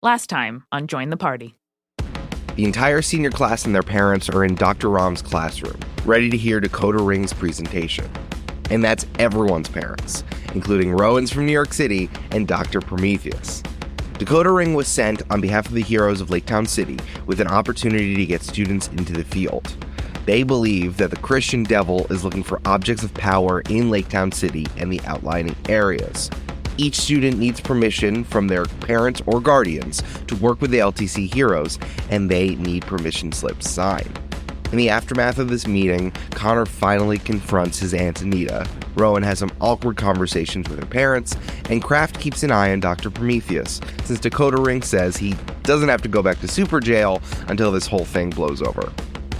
Last time on Join the Party. The entire senior class and their parents are in Dr. Rom's classroom, ready to hear Dakota Ring's presentation. And that's everyone's parents, including Rowan's from New York City and Dr. Prometheus. Dakota Ring was sent on behalf of the heroes of Lake Town City with an opportunity to get students into the field. They believe that the Christian devil is looking for objects of power in Lake Town City and the outlying areas. Each student needs permission from their parents or guardians to work with the LTC heroes, and they need permission slips signed. In the aftermath of this meeting, Connor finally confronts his Aunt Anita. Rowan has some awkward conversations with her parents, and Kraft keeps an eye on Dr. Prometheus, since Dakota Ring says he doesn't have to go back to super jail until this whole thing blows over.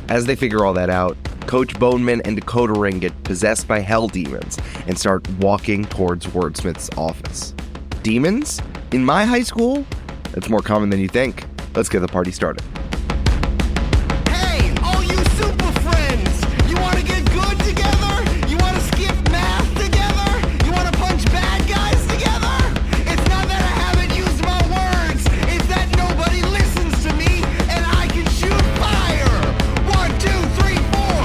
As they figure all that out, Coach Boneman and Dakota Ring get possessed by hell demons and start walking towards Wordsmith's office. Demons? In my high school? That's more common than you think. Let's get the party started. Hey, all you super friends! You want to get good together? You want to skip math together? You want to punch bad guys together? It's not that I haven't used my words, it's that nobody listens to me and I can shoot fire! 1, 2, 3, 4!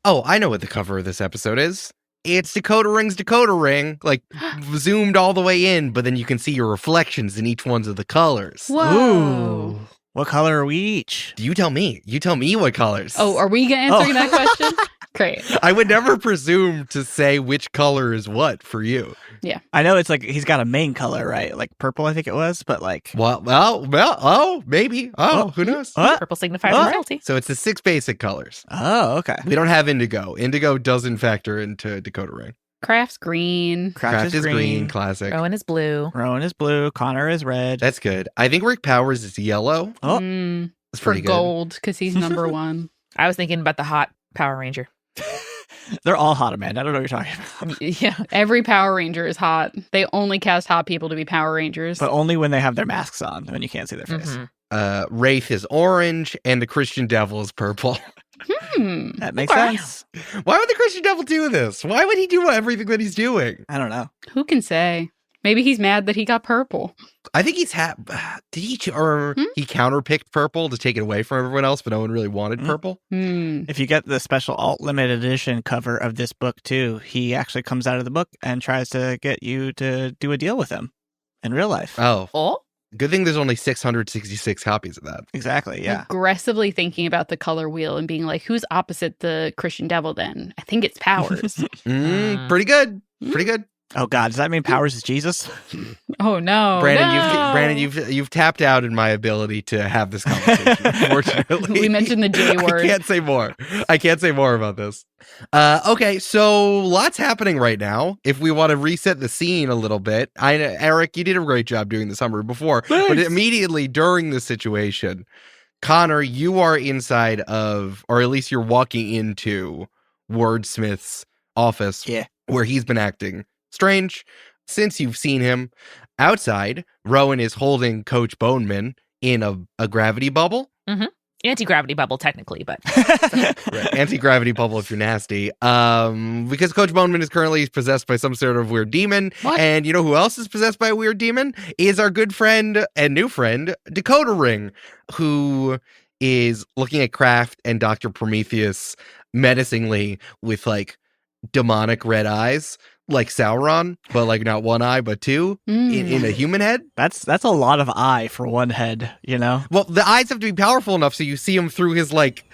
Oh, I know what the cover of this episode is. It's Dakota Ring's Dakota Ring, like zoomed all the way in, but then you can see your reflections in each one of the colors. Whoa. Ooh. What color are we each? You tell me. You tell me what colors. Oh, are we answering that question? Great. I would never presume to say which color is what for you. Yeah. I know it's like he's got a main color, right? Like purple, I think it was, but like... Well, maybe. Who knows? What? Purple signifies royalty. So it's the 6 basic colors. Oh, okay. We don't have indigo. Indigo doesn't factor into Dakota Ring. Craft's green. Craft is green, classic. Rowan is blue. Rowan is blue. Connor is red. That's good. I think Rick Powers is yellow. Oh, That's For pretty good. gold, because he's number one. I was thinking about the hot Power Ranger. they're all hot, Amanda. I don't know what you're talking about. Yeah. Every Power Ranger is hot. They only cast hot people to be Power Rangers. But only when they have their masks on, when you can't see their face. Mm-hmm. Wraith is orange, and the Christian Devil is purple. That makes Okay. sense. Why would the Christian Devil do this? Why would he do everything that he's doing? I don't know. Who can say? Maybe he's mad that he got purple. I think he's did he he counterpicked purple to take it away from everyone else, but no one really wanted purple. If you get the special alt limited edition cover of this book too, he actually comes out of the book and tries to get you to do a deal with him in real life. Oh? Good thing there's only 666 copies of that. Exactly, yeah. Aggressively thinking about the color wheel and being like, who's opposite the Christian Devil then? I think it's Powers. Pretty good. Pretty good. Oh God, does that mean Powers is Jesus? Oh no. Brandon, you've tapped out in my ability to have this conversation, unfortunately. We mentioned the J word. I can't say more about this. Okay, so lots happening right now. If we want to reset the scene a little bit, Eric, you did a great job doing the summary before, Thanks. but immediately during this situation, Connor, you are inside of, or at least you're walking into Wordsmith's office, where he's been acting strange since you've seen him. Outside, Rowan is holding Coach Boneman in a gravity bubble. Mm-hmm. Anti-gravity bubble, technically, but... Right. Anti-gravity bubble if you're nasty. Because Coach Boneman is currently possessed by some sort of weird demon. What? And you know who else is possessed by a weird demon? Is our good friend and new friend, Dakota Ring, who is looking at Kraft and Dr. Prometheus menacingly with, like, demonic red eyes. Like Sauron, but like not one eye, but two in a human head. That's a lot of eye for one head, you know? Well, the eyes have to be powerful enough so you see him through his like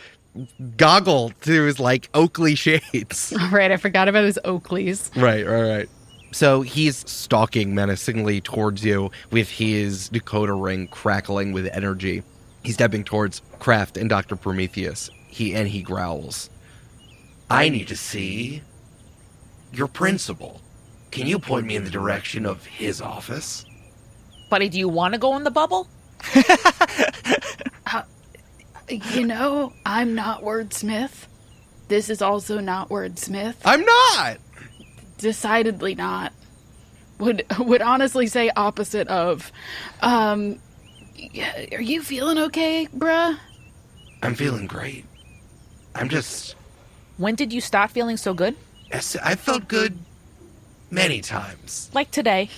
goggle, through his like Oakley shades. All right, I forgot about his Oakleys. Right. So he's stalking menacingly towards you with his decoder ring crackling with energy. He's stepping towards Kraft and Dr. Prometheus. He growls. I need to see your principal. Can you point me in the direction of his office? Buddy, do you want to go in the bubble? I'm not wordsmith. This is also not wordsmith. I'm not! Decidedly not. Would honestly say opposite of. Are you feeling okay, bruh? I'm feeling great. I'm just... When did you start feeling so good? I felt good many times. Like today.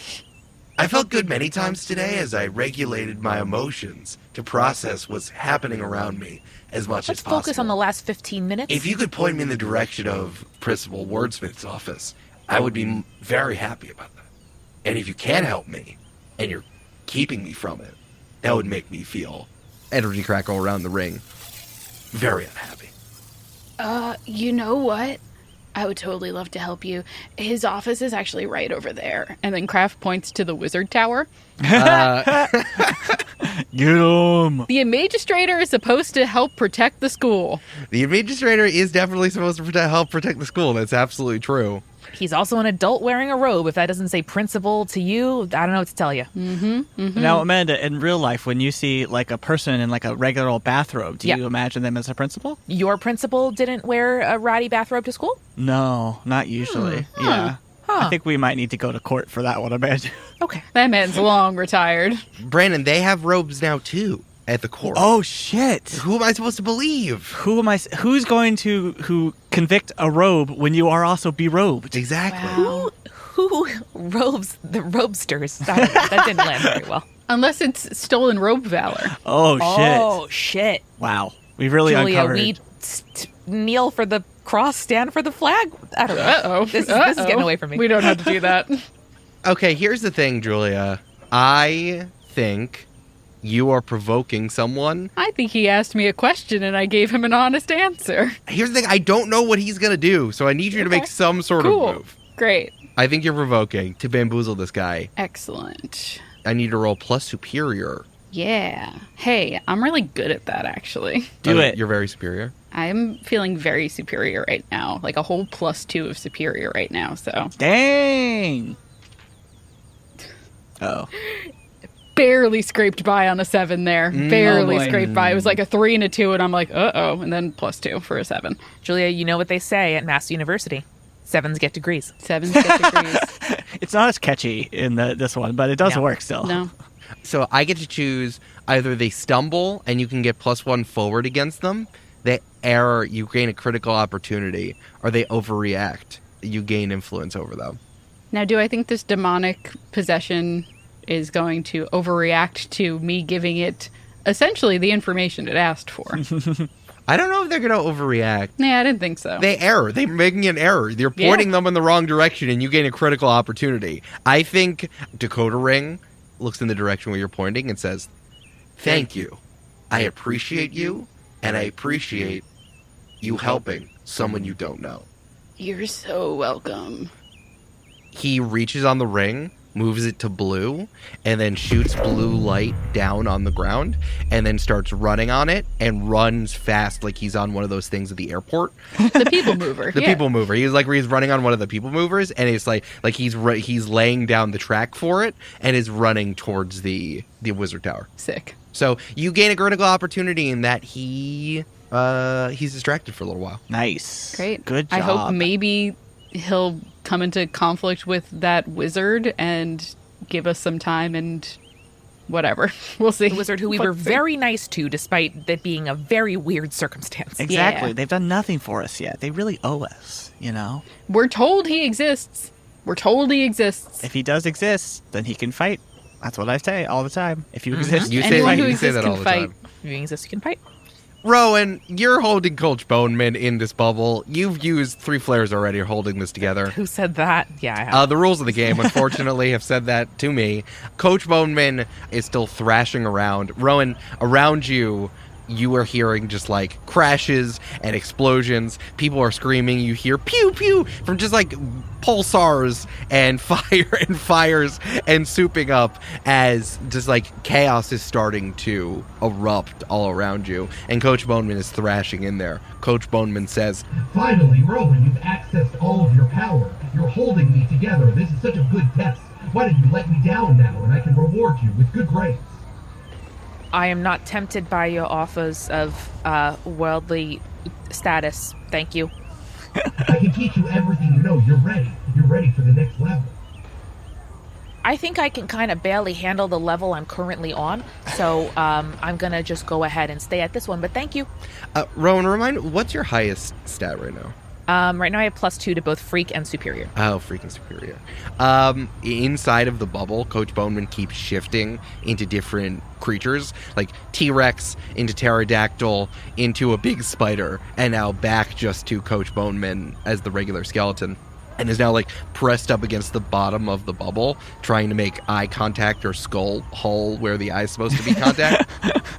I felt good many times today as I regulated my emotions to process what's happening around me as much Let's as possible. focus on the last 15 minutes. If you could point me in the direction of Principal Wordsmith's office, I would be very happy about that. And if you can help me, and you're keeping me from it, that would make me feel Energy crackle around the ring. very unhappy. You know what? I would totally love to help you. His office is actually right over there. And then Kraft points to the wizard tower. Get him. The Magistrator is supposed to help protect the school. The administrator is definitely supposed to help protect the school. That's absolutely true. He's also an adult wearing a robe. If that doesn't say principal to you, I don't know what to tell you. Now, Amanda, in real life, when you see like a person in like a regular old bathrobe, do you imagine them as a principal? Your principal didn't wear a ratty bathrobe to school? No, not usually. Yeah. I think we might need to go to court for that one, Amanda. Okay. That man's long retired. Brandon, they have robes now, too, at the court. Oh, shit. Who am I supposed to believe? Who's going to convict a robe when you are also berobed? Exactly. Who robes the robesters? That didn't land very well. Unless it's stolen robe valor. Oh, shit. Oh, shit. Wow. We really Julia, uncovered. we kneel for the cross, stand for the flag. I don't know. Uh-oh. This is getting away from me. We don't have to do that. Okay, here's the thing, Julia. I think you are provoking someone. I think he asked me a question and I gave him an honest answer. Here's the thing. I don't know what he's going to do, so I need you to make some sort Cool. of move. Great. I think you're provoking to bamboozle this guy. Excellent. I need to roll plus superior. Yeah. Hey, I'm really good at that, actually. Do it. You're very superior. I'm feeling very superior right now. Like a whole +2 of superior right now, so. Dang. Oh. Barely scraped by on a 7 there. Barely boy. scraped by. It was like a 3 and a 2, and I'm like, uh-oh. And then +2 for a 7. Julia, you know what they say at Mass University. 7s get degrees. 7s get degrees. It's not as catchy in this one, but it does No. work still. No. So I get to choose either they stumble and you can get +1 forward against them. They err, you gain a critical opportunity. Or they overreact, you gain influence over them. Now, do I think this demonic possession is going to overreact to me giving it essentially the information it asked for? I don't know if they're going to overreact. Nah, I didn't think so. They err. They're making an error. They're pointing them in the wrong direction, and you gain a critical opportunity. I think Decoder Ring looks in the direction where you're pointing and says, Thank you. I appreciate you, and I appreciate you helping someone you don't know. You're so welcome. he reaches on the ring, moves it to blue, and then shoots blue light down on the ground, and then starts running on it and runs fast like he's on one of those things at the airport. The people mover. The yeah. people mover. He's running on one of the people movers, and it's like he's laying down the track for it and is running towards the wizard tower. Sick. So you gain a critical opportunity in that he's distracted for a little while. Nice. Great. Good job. I hope maybe he'll come into conflict with that wizard and give us some time and whatever. We'll see. The wizard who we were very nice to, despite that being a very weird circumstance. Exactly. Yeah. They've done nothing for us yet. They really owe us, you know? We're told he exists. We're told he exists. If he does exist, then he can fight. That's what I say all the time. If you exist, You Anyone who say exists that can all the fight. time. If you exist, you can fight. Rowan, you're holding Coach Boneman in this bubble. You've used 3 flares already. You're holding this together. Who said that? Yeah, I have. The rules of the game, unfortunately, have said that to me. Coach Boneman is still thrashing around. Rowan, around you, you are hearing just like crashes and explosions. People are screaming. You hear pew pew from just like pulsars and fire and fires and souping up as just like chaos is starting to erupt all around you. And Coach Boneman is thrashing in there. Coach Boneman says, "Finally, Rowan, you've accessed all of your power. You're holding me together. This is such a good test. Why don't you let me down now, and I can reward you with good grades?" I am not tempted by your offers of worldly status. Thank you. I can teach you everything you know. You're ready. You're ready for the next level. I think I can kind of barely handle the level I'm currently on, so I'm going to just go ahead and stay at this one, but thank you. Rowan, what's your highest stat right now? Right now I have +2 to both Freak and Superior. Oh, freaking Superior. Inside of the bubble, Coach Boneman keeps shifting into different creatures, like T-Rex, into pterodactyl, into a big spider, and now back just to Coach Boneman as the regular skeleton. And is now, like, pressed up against the bottom of the bubble, trying to make eye contact or skull hull where the eye's supposed to be contact.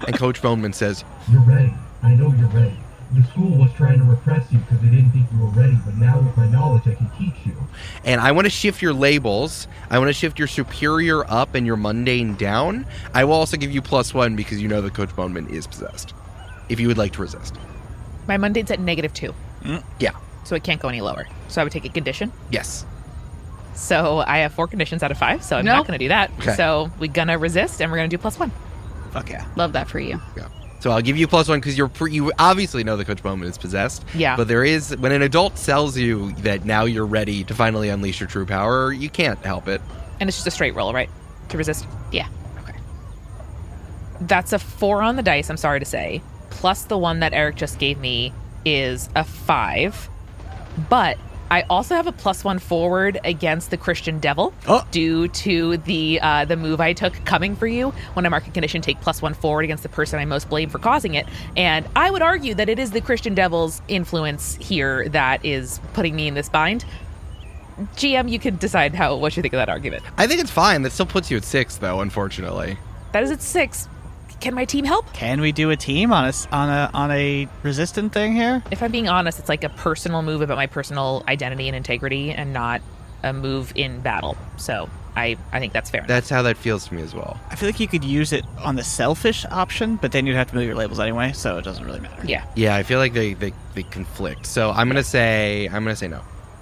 And Coach Boneman says, "You're ready. I know you're ready. The school was trying to repress you because they didn't think you were ready, but now with my knowledge, I can teach you." and I want to shift your labels. I want to shift your Superior up and your Mundane down. I will also give you +1 because you know that Coach Boneman is possessed, if you would like to resist. My Mundane's at -2, Yeah. so it can't go any lower. So I would take a condition. Yes. So I have 4 conditions out of 5, so I'm No. not going to do that. Okay. So we're going to resist, and we're going to do +1. Fuck yeah. Love that for you. Yeah. So I'll give you +1 because you obviously know that Coach Bowman is possessed. Yeah. But there is, when an adult tells you that now you're ready to finally unleash your true power, you can't help it. And it's just a straight roll, right? To resist? Yeah. Okay. That's a 4 on the dice, I'm sorry to say. Plus the one that Eric just gave me is a 5. But I also have a +1 forward against the Christian Devil due to the move I took coming for you. When I mark a condition, take +1 forward against the person I most blame for causing it. And I would argue that it is the Christian Devil's influence here that is putting me in this bind. GM, you can decide what you think of that argument. I think it's fine. That still puts you at 6, though, unfortunately. That is at 6. Can my team help? Can we do a team on a resistant thing here? If I'm being honest, it's like a personal move about my personal identity and integrity and not a move in battle. So I think that's fair enough. That's how that feels to me as well. I feel like you could use it on the selfish option, but then you'd have to move your labels anyway, so it doesn't really matter. Yeah. Yeah, I feel like they conflict. So I'm gonna say no.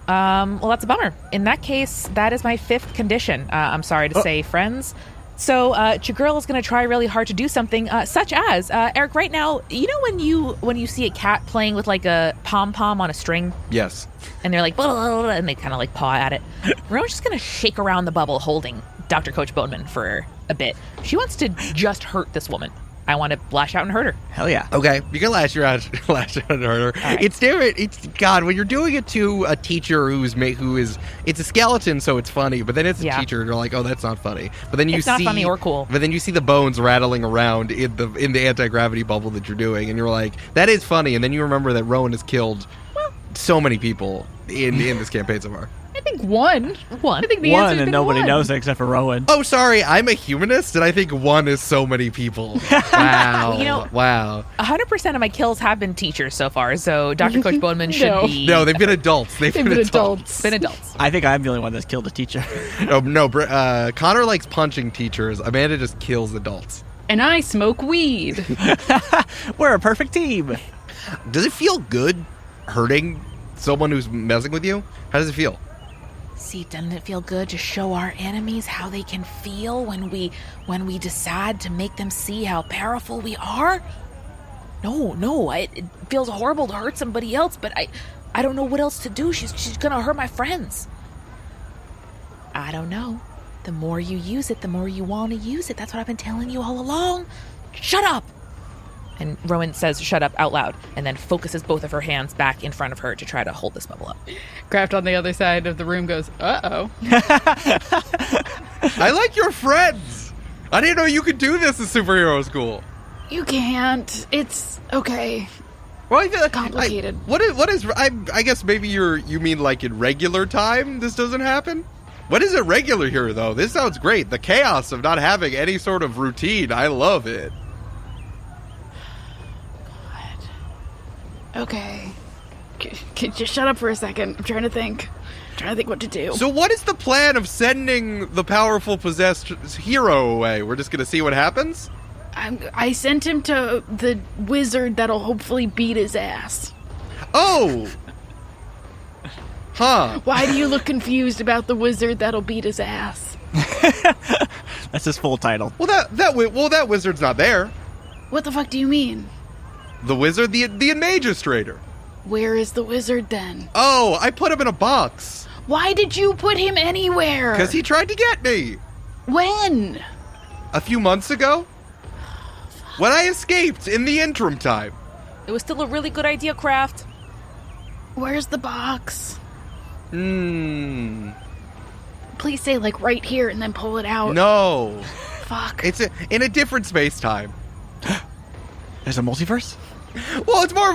Well, that's a bummer. In that case, that is my 5th condition. I'm sorry to say, friends. So Grugle is going to try really hard to do something such as, Eric, right now, you know when you see a cat playing with like a pom-pom on a string? Yes. And they're like, blah, blah, blah, and they kind of like paw at it. Rowan's just going to shake around the bubble holding Dr. Coach Boneman for a bit. She wants to just hurt this woman. I want to lash out and hurt her. Hell yeah. Okay, you can lash out and hurt her. right. It's different. It's God when you're doing it to a teacher who is it's a skeleton, so it's funny. But then it's a teacher, and you're like, oh, that's not funny. But then It's not funny or cool. But then you see the bones rattling around in the anti-gravity bubble that you're doing, and you're like, that is funny. And then you remember that Rowan has killed so many people in this campaign so far. I think one. I think the One, answer's and been nobody one. knows it except for Rowan. Oh, sorry, I'm a humanist, and I think 1 is so many people. Wow. Wow. 100% of my kills have been teachers so far, so Dr. Coach Boneman should No. be... No, they've been adults. They've been adults. Been adults. I think I'm the only one that's killed a teacher. No, Connor likes punching teachers. Amanda just kills adults. And I smoke weed. We're a perfect team. Does it feel good hurting someone who's messing with you? How does it feel? See, doesn't it feel good to show our enemies how they can feel when we decide to make them see how powerful we are? No, it feels horrible to hurt somebody else, but I don't know what else to do. She's gonna hurt my friends. I don't know. The more you use it, the more you want to use it. That's what I've been telling you all along. Shut up! And Rowan says shut up out loud and then focuses both of her hands back in front of her to try to hold this bubble up. Craft on the other side of the room goes, uh-oh. I like your friends. I didn't know you could do this in superhero school. You can't. It's okay. Well, I feel like Complicated. What is? I guess maybe you mean like in regular time this doesn't happen. What is irregular here though? This sounds great. The chaos of not having any sort of routine. I love it. Okay. Just shut up for a second. I'm trying to think. What to do. So what is the plan of sending the powerful possessed hero away? We're just gonna see what happens? I sent him to the wizard that'll hopefully beat his ass. Oh! Huh. Why do you look confused about the wizard that'll beat his ass? That's his full title. Well, that wizard's not there. What the fuck do you mean? The wizard, the magistrator. Where is the wizard then? Oh, I put him in a box. Why did you put him anywhere? Because he tried to get me. When? A few months ago. When I escaped in the interim time. It was still a really good idea, Kraft. Where's the box? Hmm. Please say, like, right here and then pull it out. No. Fuck. It's in a different space-time. There's a multiverse? Well, it was more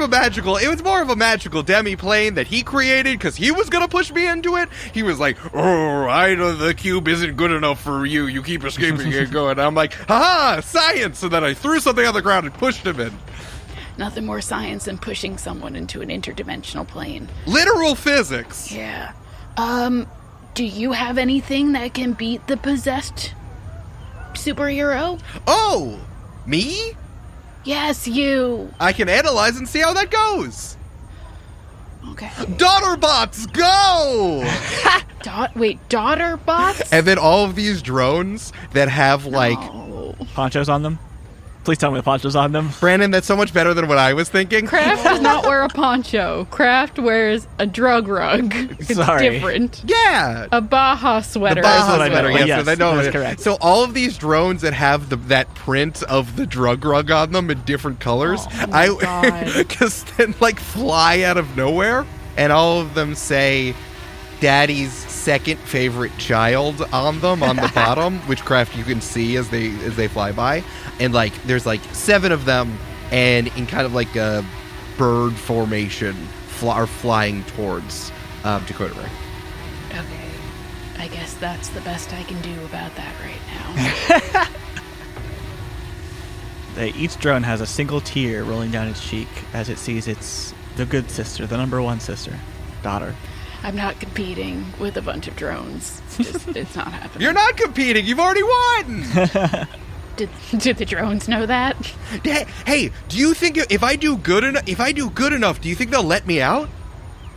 of a magical demi-plane that he created because he was going to push me into it. He was like, oh, I know the cube isn't good enough for you. You keep escaping and going. I'm like, haha, science. And then I threw something on the ground and pushed him in. Nothing more science than pushing someone into an interdimensional plane. Literal physics. Yeah. Do you have anything that can beat the possessed superhero? Oh, me? Yes, you. I can analyze and see how that goes. Okay. Daughter bots, go! Daughter bots? And then all of these drones that have, like... Oh. Ponchos on them? Please tell me the ponchos on them. Brandon, that's so much better than what I was thinking. Kraft does not wear a poncho. Kraft wears a drug rug. It's Sorry. different. Yeah. A Baja sweater. The Baja what I meant. sweater, Yes, yes, I know. that's correct. So all of these drones that have that print of the drug rug on them in different colors, Oh my God. because then like fly out of nowhere, and all of them say Daddy's second favorite child on them on the bottom, which Kraft you can see as they fly by, and like there's like 7 of them, and in kind of like a bird formation are flying towards Dakota Ray. Okay. I guess that's the best I can do about that right now. Each drone has a single tear rolling down its cheek as it sees the good sister, the number one sister, daughter. I'm not competing with a bunch of drones. It's not happening. You're not competing. You've already won. Did the drones know that? Hey, do you think if I do good enough, do you think they'll let me out?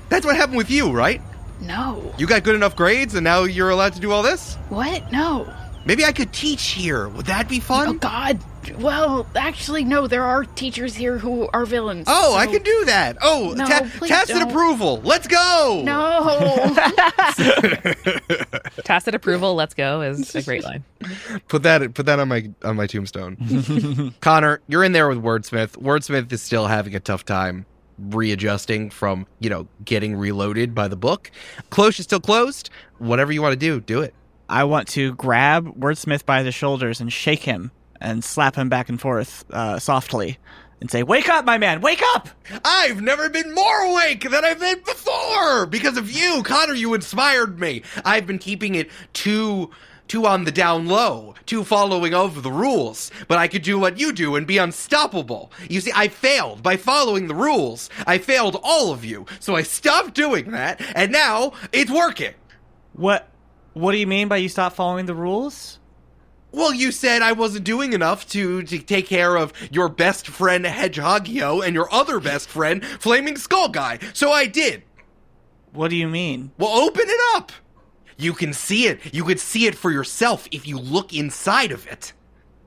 That's what happened with you, right? No. You got good enough grades, and now you're allowed to do all this? What? No. Maybe I could teach here. Would that be fun? Oh, God. Well, actually, no. There are teachers here who are villains. Oh, so... I can do that. Oh, No, please tacit don't. approval. Let's go. No. Tacit approval, let's go is a great line. Put that on my tombstone. Connor, you're in there with Wordsmith. Wordsmith is still having a tough time readjusting from, getting reloaded by the book. Cloche is still closed. Whatever you want to do it. I want to grab Wordsmith by the shoulders and shake him and slap him back and forth softly and say, "Wake up, my man, wake up!" I've never been more awake than I've been before because of you, Connor. You inspired me. I've been keeping it too on the down low, too following over the rules. But I could do what you do and be unstoppable. You see, I failed by following the rules. I failed all of you, so I stopped doing that, and now it's working. What do you mean by you stopped following the rules? Well, you said I wasn't doing enough to take care of your best friend Hedgehogio and your other best friend Flaming Skull Guy, so I did. What do you mean? Well, open it up. You can see it. You could see it for yourself if you look inside of it.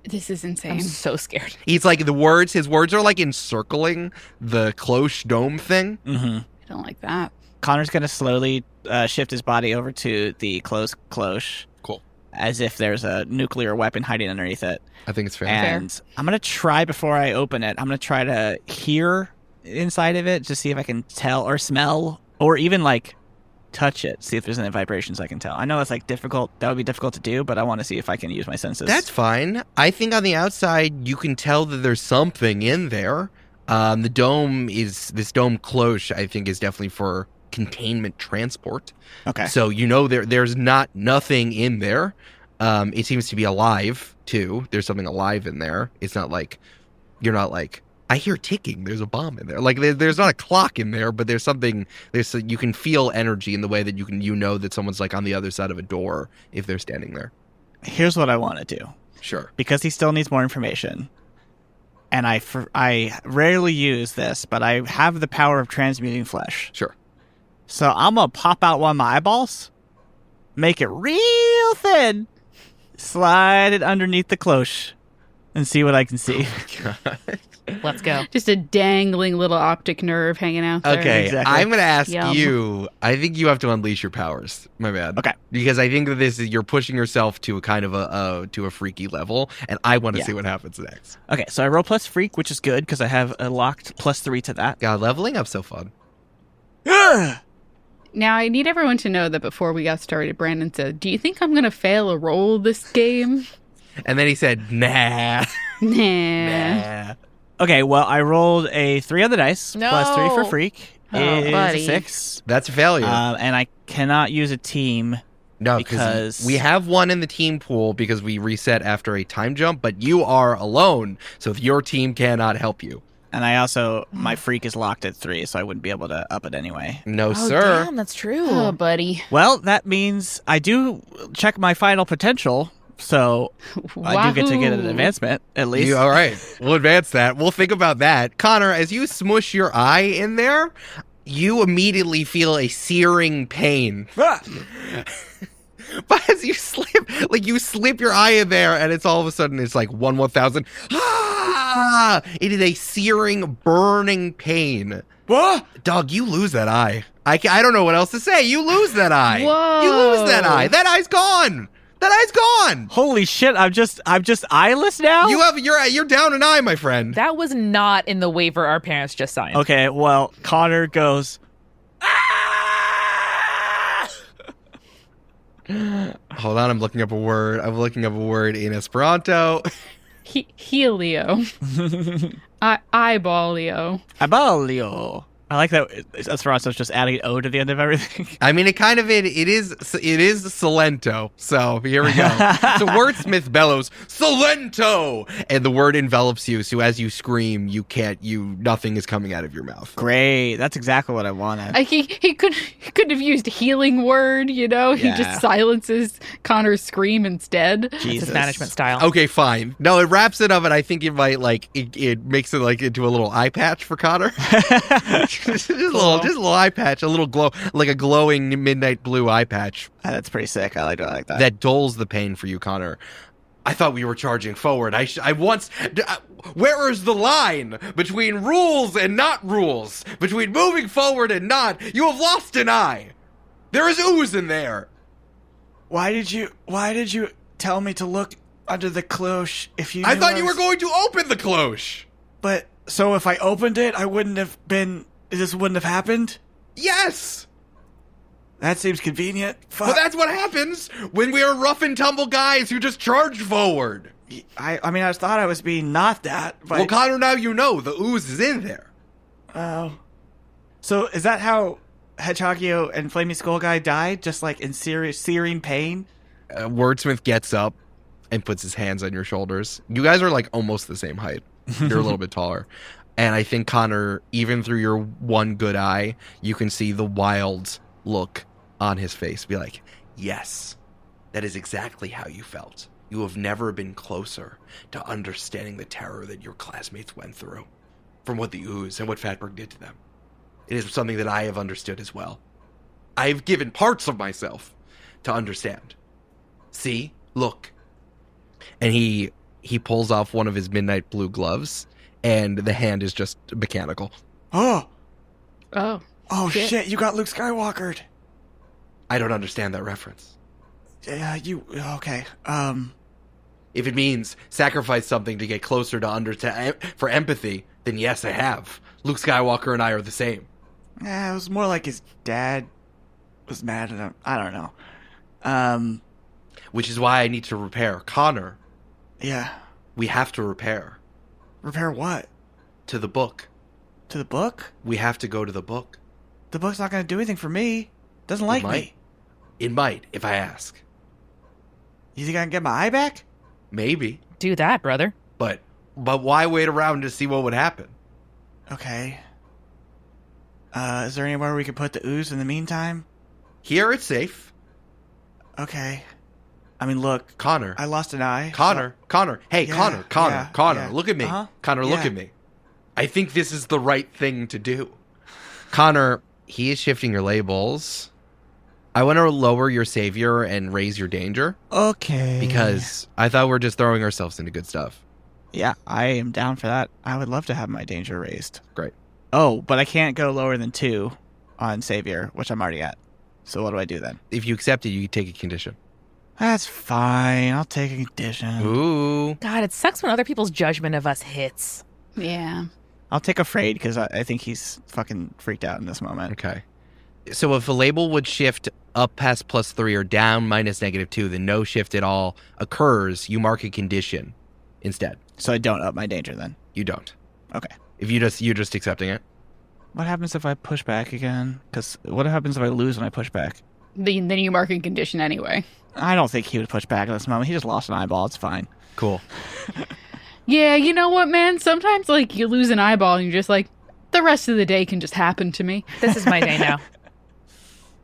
This is insane. I'm so scared. He's like, his words are like encircling the cloche dome thing. Mm-hmm. I don't like that. Connor's going to slowly shift his body over to the closed cloche. Cool. As if there's a nuclear weapon hiding underneath it. I think it's fair. And I'm going to try, before I open it, I'm going to try to hear inside of it, just see if I can tell or smell, or even like touch it, see if there's any vibrations I can tell. I know it's like difficult. That would be difficult to do, but I want to see if I can use my senses. That's fine. I think on the outside, you can tell that there's something in there. This dome cloche, I think, is definitely for containment transport. Okay. So there's nothing in there. It seems to be alive too. There's something alive in there. It's not like you're not like I hear ticking. There's a bomb in there. Like there's not a clock in there, but there's something. You can feel energy in the way that you know that someone's like on the other side of a door if they're standing there. Here's what I want to do. Sure. Because he still needs more information. And I rarely use this, but I have the power of transmuting flesh. Sure. So I'm going to pop out one of my eyeballs, make it real thin, slide it underneath the cloche, and see what I can see. Let's go. Just a dangling little optic nerve hanging out there. Okay, Exactly. I'm going to ask Yum. you. I think you have to unleash your powers. My bad. Okay. Because I think that you're pushing yourself to a kind of to a freaky level, and I want to see what happens next. Okay, so I roll plus freak, which is good because I have a locked +3 to that. God, leveling up's so fun. Now, I need everyone to know that before we got started, Brandon said, "Do you think I'm going to fail a roll this game?" And then he said, "Nah." Nah. Okay, well, I rolled a 3 on the dice, No. +3 for freak. Oh, is buddy. a 6. That's a failure. And I cannot use a team. No, because- we have one in the team pool because we reset after a time jump, but you are alone, so your team cannot help you. And I also, my freak is locked at 3, so I wouldn't be able to up it anyway. No, Oh, sir. damn, that's true. Oh, buddy. Well, that means I do check my final potential, so I do get to get an Wahoo. advancement, at least. You, all right, we'll advance that. We'll think about that. Connor, as you smush your eye in there, you immediately feel a searing pain. Ah! But as you slip your eye in there, and it's all of a sudden, it's like 1/1000. Ah! It is a searing, burning pain. What? Dog, you lose that eye. I don't know what else to say. You lose that eye. Whoa. You lose that eye. That eye's gone. That eye's gone. Holy shit, I'm just eyeless now? You're down an eye, my friend. That was not in the waiver our parents just signed. Okay, well, Connor goes, Hold on, I'm looking up a word. I'm looking up a word in Esperanto. Helio. Eyeballio. Abalio. I like that Esperanto's just adding an O to the end of everything. I mean, it is Salento. So here we go. So wordsmith bellows Salento, and the word envelops you. So as you scream, nothing is coming out of your mouth. Great. That's exactly what I wanted. He could have used healing word, you know? He Yeah. just silences Connor's scream instead. That's Jesus. his management style. Okay, fine. No, it wraps it up, and I think it might it makes it like into a little eye patch for Connor. just a little eye patch, a little glow, like a glowing midnight blue eye patch. That's pretty sick. I like that. That dulls the pain for you, Connor. I thought we were charging forward. Where is the line between rules and not rules? Between moving forward and not? You have lost an eye. There is ooze in there. Why did you tell me to look under the cloche if you I thought you were going to open the cloche. But so if I opened it, this wouldn't have happened? Yes. That seems convenient. Fuck. But that's what happens when we are rough and tumble guys who just charge forward. I mean, I thought I was being not that, but Well, Connor, now you know the ooze is in there. oh. So is that how Hedgehogio and Flaming Skull Guy died? Just like in searing pain? Wordsmith gets up and puts his hands on your shoulders. You guys are like almost the same height. You're a little bit taller. And I think, Connor, even through your one good eye, you can see the wild look on his face. Be like, yes, that is exactly how you felt. You have never been closer to understanding the terror that your classmates went through from what the ooze and what Fatberg did to them. It is something that I have understood as well. I have given parts of myself to understand. See? Look. And he pulls off one of his midnight blue gloves, and the hand is just mechanical. Oh. Oh. Oh, shit. You got Luke Skywalkered. I don't understand that reference. Yeah, okay. If it means sacrifice something to get closer to for empathy, then yes, I have. Luke Skywalker and I are the same. It was more like his dad was mad at him. I don't know. Which is why I need to repair. Connor, Yeah. we have to repair. Repair what? To the book. To the book? We have to go to the book. The book's not going to do anything for me. Doesn't like me. It might, if I ask. You think I can get my eye back? Maybe. Do that, brother. But why wait around to see what would happen? Okay. Is there anywhere we could put the ooze in the meantime? Here it's safe. Okay. I mean, look, Connor. I lost an eye. Connor. Hey, Yeah, Connor, yeah. look at me. Uh-huh. Connor, look Yeah. at me. I think this is the right thing to do. Connor, he is shifting your labels. I want to lower your savior and raise your danger Okay. because I thought we're just throwing ourselves into good stuff. Yeah, I am down for that. I would love to have my danger raised. Great. Oh, but I can't go lower than 2 on savior, which I'm already at. So what do I do then? If you accept it, you take a condition. That's fine. I'll take a condition. Ooh. God, it sucks when other people's judgment of us hits. Yeah. I'll take afraid because I think he's fucking freaked out in this moment. Okay. So if a label would shift up past +3 or down -2, then no shift at all occurs, you mark a condition instead. So I don't up my danger then. You don't. Okay. If you're just accepting it. What happens if I push back again? Because what happens if I lose when I push back? Then you mark a condition anyway. I don't think he would push back at this moment. He just lost an eyeball. It's fine. Cool. Yeah, you know what, man? Sometimes, like, you lose an eyeball and you're just like, the rest of the day can just happen to me. This is my day now.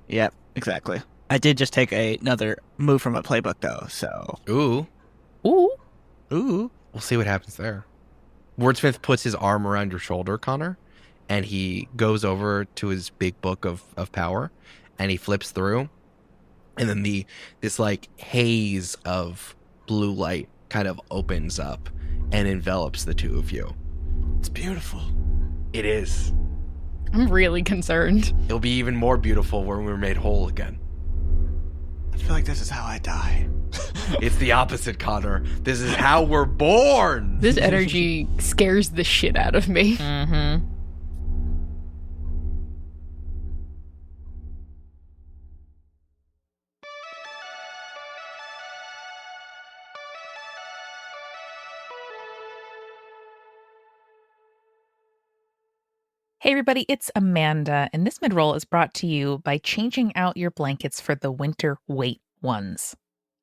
Yep, exactly. I did just take another move from a playbook, though, so... Ooh. Ooh. Ooh. We'll see what happens there. Wordsmith puts his arm around your shoulder, Connor, and he goes over to his big book of power, and he flips through, and then this like haze of blue light kind of opens up and envelops the two of you. It's beautiful. It is. I'm really concerned. It'll be even more beautiful when we're made whole again. I feel like this is how I die. It's the opposite, Connor. This is how we're born. This energy scares the shit out of me. Mm-hmm. Hey everybody, it's Amanda, and this mid-roll is brought to you by changing out your blankets for the winter weight ones.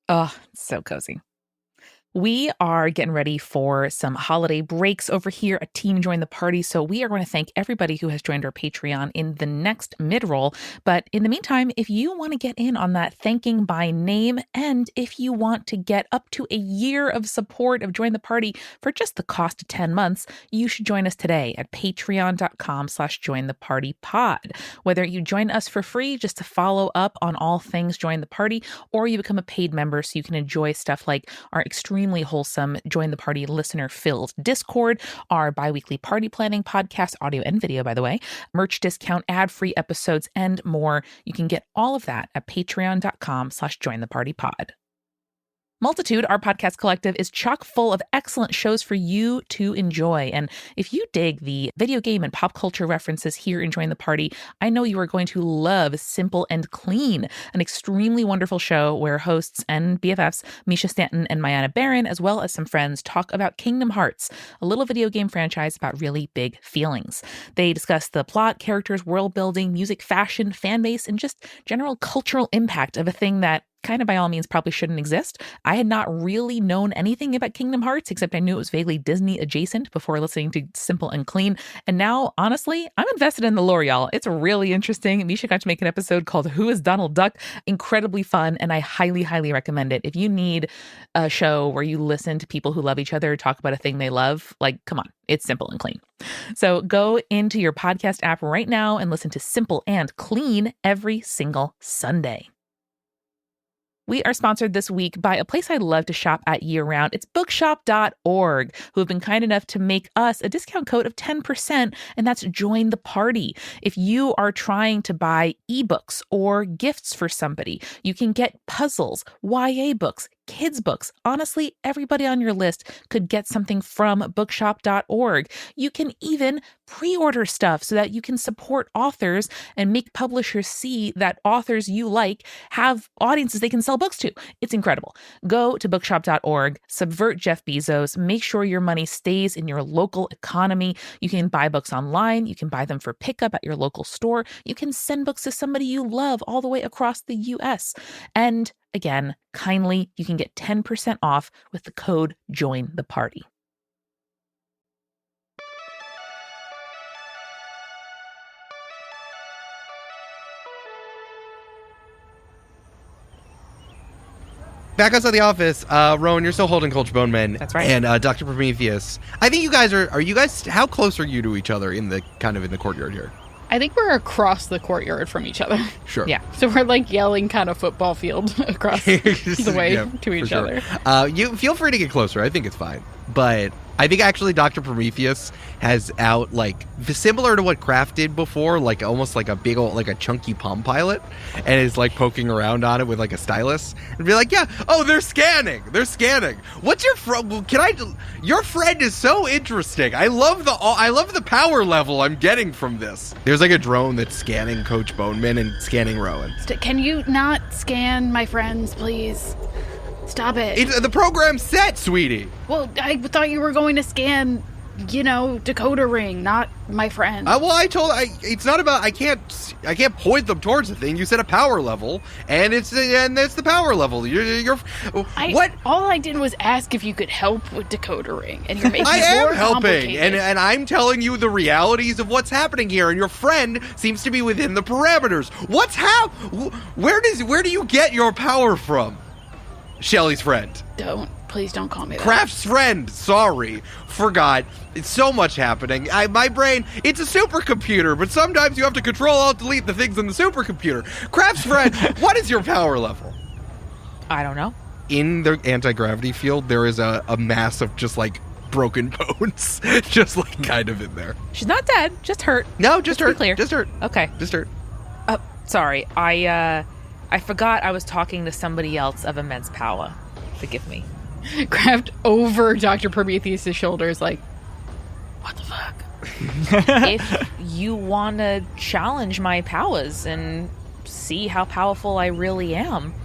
Oh, so cozy. We are getting ready for some holiday breaks over here at Team Join the Party, so we are going to thank everybody who has joined our Patreon in the next mid-roll. But in the meantime, if you want to get in on that thanking by name, and if you want to get up to a year of support of Join the Party for just the cost of 10 months, you should join us today at patreon.com/jointhepartypod. Whether you join us for free just to follow up on all things Join the Party, or you become a paid member so you can enjoy stuff like our extremely wholesome Join the Party listener-filled Discord, our bi-weekly party planning podcast, audio and video, by the way, merch discount, ad-free episodes, and more. You can get all of that at patreon.com/jointhepartypod. Multitude, our podcast collective, is chock full of excellent shows for you to enjoy. And if you dig the video game and pop culture references here in Join the Party, I know you are going to love Simple and Clean, an extremely wonderful show where hosts and BFFs Misha Stanton and Mayanna Barron, as well as some friends, talk about Kingdom Hearts, a little video game franchise about really big feelings. They discuss the plot, characters, world building, music, fashion, fan base, and just general cultural impact of a thing that kind of by all means probably shouldn't exist. I had not really known anything about Kingdom Hearts, except I knew it was vaguely Disney adjacent before listening to Simple and Clean. And now, honestly, I'm invested in the lore, y'all. It's really interesting. Misha got to make an episode called Who is Donald Duck? Incredibly fun, and I highly, highly recommend it. If you need a show where you listen to people who love each other talk about a thing they love, like, come on, it's Simple and Clean. So go into your podcast app right now and listen to Simple and Clean every single Sunday. We are sponsored this week by a place I love to shop at year-round. It's bookshop.org, who have been kind enough to make us a discount code of 10%, and that's Join the Party. If you are trying to buy ebooks or gifts for somebody, you can get puzzles, YA books, kids books. Honestly, everybody on your list could get something from bookshop.org. You can even pre-order stuff so that you can support authors and make publishers see that authors you like have audiences they can sell books to. It's incredible. Go to bookshop.org, subvert Jeff Bezos, make sure your money stays in your local economy. You can buy books online. You can buy them for pickup at your local store. You can send books to somebody you love all the way across the US. And again, kindly, you can get 10% off with the code Join the Party. back outside the office. Rowan, you're still holding Coach Boneman. That's right. And Dr. Prometheus. I think you guys are you guys, how close are you to each other in the courtyard here? I think we're across the courtyard from each other. Sure. Yeah. So we're like yelling kind of football field across the way Yeah, to each for sure. other. You feel free to get closer. I think it's fine. But I think actually Dr. Prometheus has out, like, similar to what Kraft did before, like almost like a big old, like a chunky Palm Pilot, and is like poking around on it with like a stylus and be like, yeah, oh, they're scanning. What's your friend? Your friend is so interesting. I love the power level I'm getting from this. There's like a drone that's scanning Coach Boneman and scanning Rowan. Can you not scan my friends, please? Stop it. The program's set, sweetie. Well, I thought you were going to scan, decoder ring, not my friend. Well, it's not about, I can't point them towards the thing. You said a power level, and it's the power level. What? All I did was ask if you could help with decoder ring, and you're making I it more am helping, complicated. and I'm telling you the realities of what's happening here, and your friend seems to be within the parameters. Where do you get your power from? Shelly's friend. Please don't call me that. Kraft's friend. Sorry. Forgot. It's so much happening. My brain, it's a supercomputer, but sometimes you have to Control-Alt-Delete the things in the supercomputer. Kraft's friend, what is your power level? I don't know. In the anti-gravity field, there is a mass of just, like, broken bones. Just, like, kind of in there. She's not dead, just hurt. No, just to be hurt. clear. Just hurt. Okay. Just hurt. Sorry. I forgot I was talking to somebody else of immense power. Forgive me. Kraft over Dr. Prometheus' shoulders, like, what the fuck? If you want to challenge my powers and see how powerful I really am,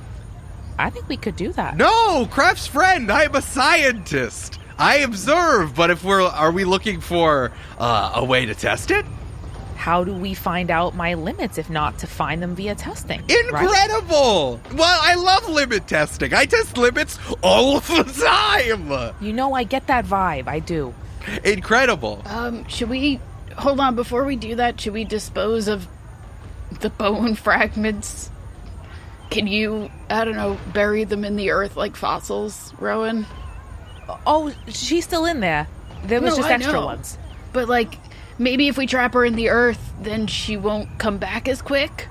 I think we could do that. No, Kraft's friend, I'm a scientist. I observe, but are we looking for a way to test it? How do we find out my limits if not to find them via testing? Incredible! Right? Well, I love limit testing. I test limits all the time. You know, I get that vibe. I do. Incredible. Should we, hold on, before we do that, should we dispose of the bone fragments? Can you, I don't know, bury them in the earth like fossils, Rowan? Oh, she's still in there. There was No, just I extra know. ones. But, like, maybe if we trap her in the earth, then she won't come back as quick?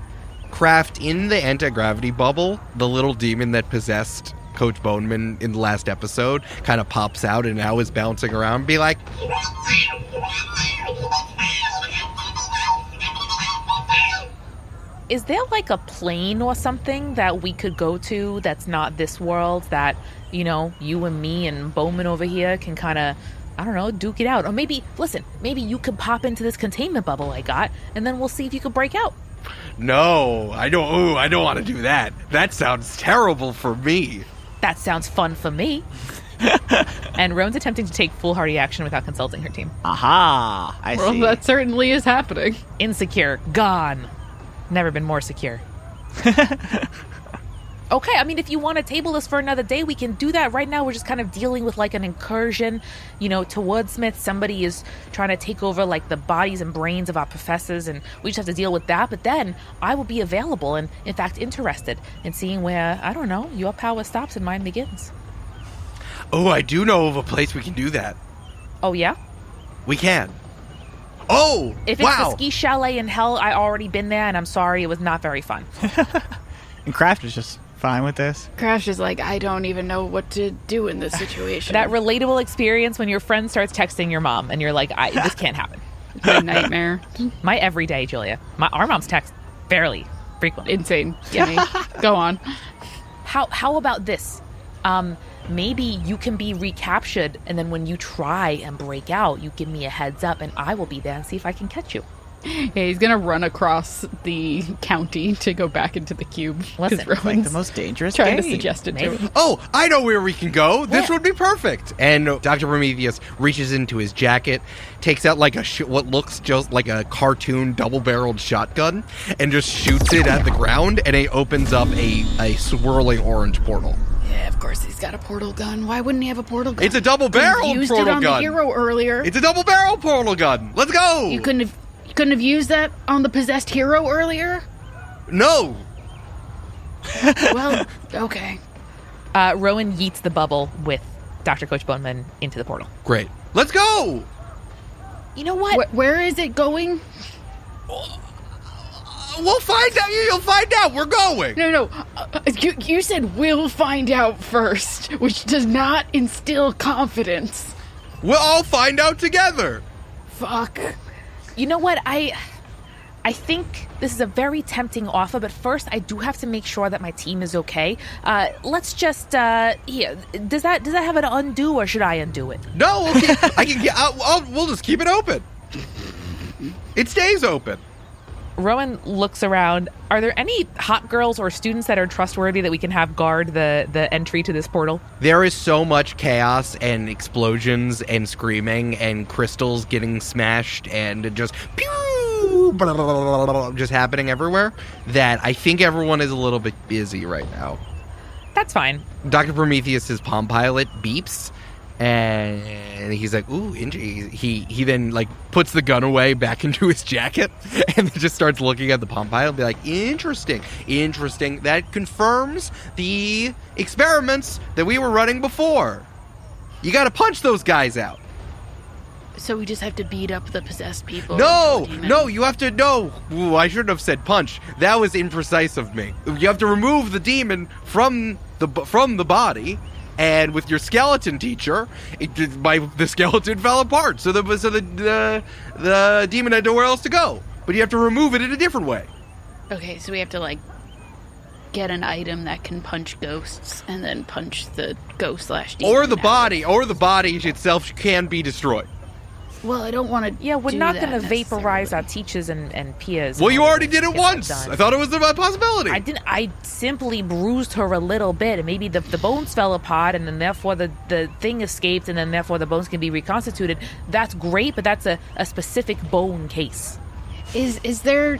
Kraft, in the anti-gravity bubble, the little demon that possessed Coach Boneman in the last episode kind of pops out and now is bouncing around and be like, Is there like a plane or something that we could go to that's not this world that, you and me and Bowman over here can kind of, I don't know, duke it out? Or maybe you could pop into this containment bubble I got, and then we'll see if you could break out. no, I don't want to do that. That sounds terrible for me. That sounds fun for me. And Rowan's attempting to take foolhardy action without consulting her team. Aha! I Well, see. that certainly is happening. Insecure. Gone. Never been more secure. Okay, I mean, if you want to table this for another day, we can do that. Right now, we're just kind of dealing with, like, an incursion, to Wordsmith. Somebody is trying to take over, like, the bodies and brains of our professors, and we just have to deal with that. But then I will be available and, in fact, interested in seeing where, I don't know, your power stops and mine begins. Oh, I do know of a place we can do that. Oh, yeah? We can. Oh, If it's wow. the ski chalet in hell, I already been there, and I'm sorry, it was not very fun. And Kraft is just fine with this. Crash is like, I don't even know what to do in this situation. That relatable experience when your friend starts texting your mom, and you're like, this can't happen. My nightmare. My everyday, Julia. Our mom's text fairly frequently. Insane. Gimme. Go on. How about this? Maybe you can be recaptured, and then when you try and break out, you give me a heads up, and I will be there and see if I can catch you. Yeah, he's gonna run across the county to go back into the cube. Listen, Rowan's Like the most dangerous trying to game. suggest it to Maybe. him. Oh, I know where we can go. This Yeah. would be perfect. And Dr. Prometheus reaches into his jacket, takes out like what looks just like a cartoon double-barreled shotgun, and just shoots it at the ground, and it opens up a swirling orange portal. Yeah, of course he's got a portal gun. Why wouldn't he have a portal gun? It's a double-barreled Used portal it on gun. the hero earlier. It's a double-barrel portal gun. Let's go. You couldn't have used that on the possessed hero earlier? No. Well, okay. Rowan yeets the bubble with Dr. Coach Boneman into the portal. Great. Let's go! You know what? Where is it going? We'll find out. You'll find out. We're going. No. You said we'll find out first, which does not instill confidence. We'll all find out together. Fuck. You know what? I think this is a very tempting offer, but first I do have to make sure that my team is okay. Let's just here. Does that have an undo, or should I undo it? No, okay. I can. We'll just keep it open. It stays open. Rowan looks around. Are there any hot girls or students that are trustworthy that we can have guard the entry to this portal? There is so much chaos and explosions and screaming and crystals getting smashed and just pew, blah, blah, blah, blah, blah, just happening everywhere that I think everyone is a little bit busy right now. That's fine. Dr. Prometheus's Palm Pilot beeps. And he's like, ooh, he then like puts the gun away back into his jacket and then just starts looking at the Palm Pilot and be like, interesting. That confirms the experiments that we were running before. You got to punch those guys out. So we just have to beat up the possessed people? No, you have to, no. Ooh, I shouldn't have said punch. That was imprecise of me. You have to remove the demon from the body. And with your skeleton teacher, the skeleton fell apart. So the demon had nowhere else to go. But you have to remove it in a different way. Okay, so we have to, like, get an item that can punch ghosts and then punch the ghost/demon. Or the body itself can be destroyed. Well, I don't want to. Yeah, we're not going to vaporize our teachers and peers. Well, you already did it once. I thought it was a possibility. I didn't. I simply bruised her a little bit, and maybe the bones fell apart, and then therefore the thing escaped, and then therefore the bones can be reconstituted. That's great, but that's a specific bone case. Is there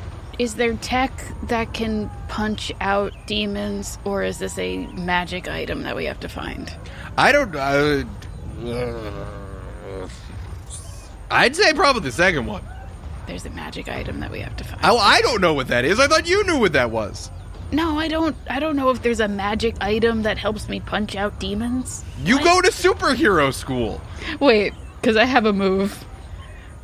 tech that can punch out demons, or is this a magic item that we have to find? I don't. I'd say probably the second one. There's a magic item that we have to find. Oh, I don't know what that is. I thought you knew what that was. No, I don't know if there's a magic item that helps me punch out demons. You go to superhero school. Wait, because I have a move.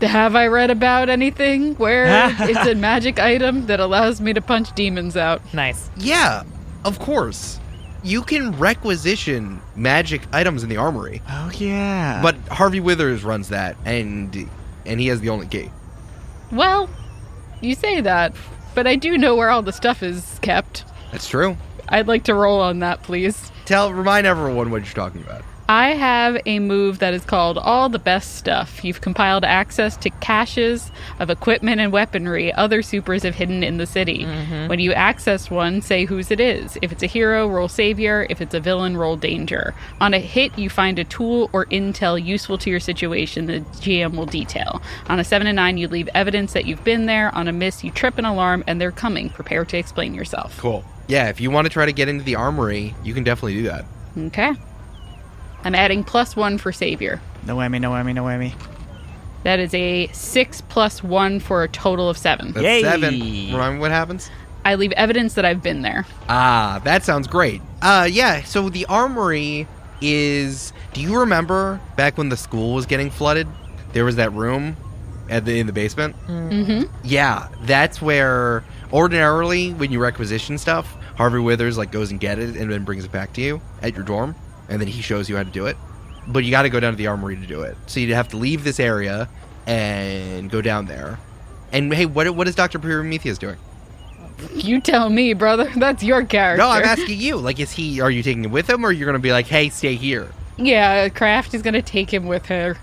Have I read about anything where it's a magic item that allows me to punch demons out? Nice. Yeah, of course. You can requisition magic items in the armory. Oh, yeah. But Harvey Withers runs that, and he has the only key. Well, you say that, but I do know where all the stuff is kept. That's true. I'd like to roll on that, please. Remind everyone what you're talking about. I have a move that is called All the Best Stuff. You've compiled access to caches of equipment and weaponry other supers have hidden in the city. Mm-hmm. When you access one, say whose it is. If it's a hero, roll Savior. If it's a villain, roll Danger. On a hit, you find a tool or intel useful to your situation the GM will detail. On a 7 and 9, you leave evidence that you've been there. On a miss, you trip an alarm and they're coming. Prepare to explain yourself. Cool. Yeah, if you want to try to get into the armory, you can definitely do that. Okay. I'm adding +1 for Savior. No whammy. That is a 6 + 1 for a total of 7. That's Yay. 7. Remind me what happens? I leave evidence that I've been there. Ah, that sounds great. Yeah, so the armory is... Do you remember back when the school was getting flooded? There was that room in the basement? Mm-hmm. Yeah, that's where... Ordinarily, when you requisition stuff, Harvey Withers goes and get it and then brings it back to you at your dorm. And then he shows you how to do it. But you got to go down to the armory to do it. So you'd have to leave this area and go down there. And hey, what is Dr. Prometheus doing? You tell me, brother. That's your character. No, I'm asking you. Are you taking him with him, or you're going to be like, hey, stay here? Yeah, Kraft is going to take him with her.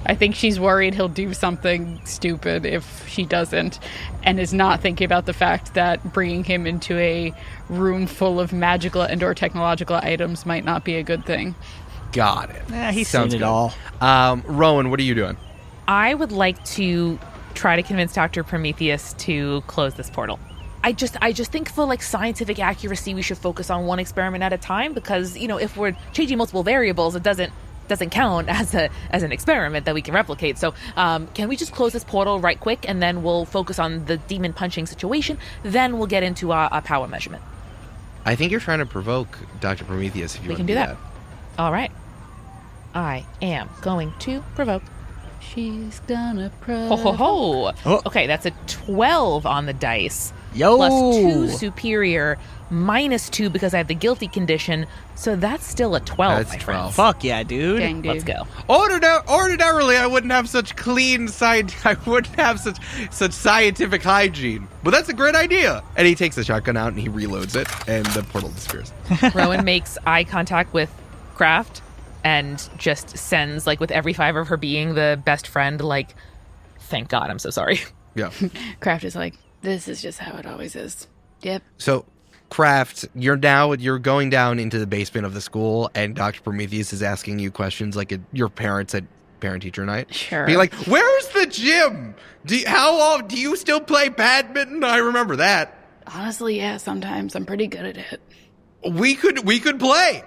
I think she's worried he'll do something stupid if she doesn't, and is not thinking about the fact that bringing him into a room full of magical and or technological items might not be a good thing. Got it. He's Sounds seen it good. all. Rowan, what are you doing? I would like to try to convince Dr. Prometheus to close this portal. I just think for scientific accuracy, we should focus on one experiment at a time, because if we're changing multiple variables, it doesn't count as an experiment that we can replicate. So can we just close this portal right quick, and then we'll focus on the demon punching situation, then we'll get into our power measurement. I think you're trying to provoke Dr. Prometheus if you We want can to do that. All right. I am going to provoke. She's gonna Ho ho ho. Oh. Okay, that's a 12 on the dice. Yo. Plus 2 superior, minus 2 because I have the guilty condition. So that's still a 12, That's my 12. friends. Fuck yeah, dude. Dang, dude. Let's go. Ordinarily, I wouldn't have such I wouldn't have such scientific hygiene. But that's a great idea. And he takes the shotgun out and he reloads it, and the portal disappears. Rowan makes eye contact with Kraft and just sends, like, with every fiber of her being, the best friend, like, thank God, I'm so sorry. Yeah. Kraft is like, this is just how it always is. Yep. So, Kraft, you're going down into the basement of the school, and Dr. Prometheus is asking you questions like your parents at parent-teacher night. Sure. Be like, where's the gym? Do you still play badminton? I remember that. Honestly, yeah, sometimes I'm pretty good at it. We could play.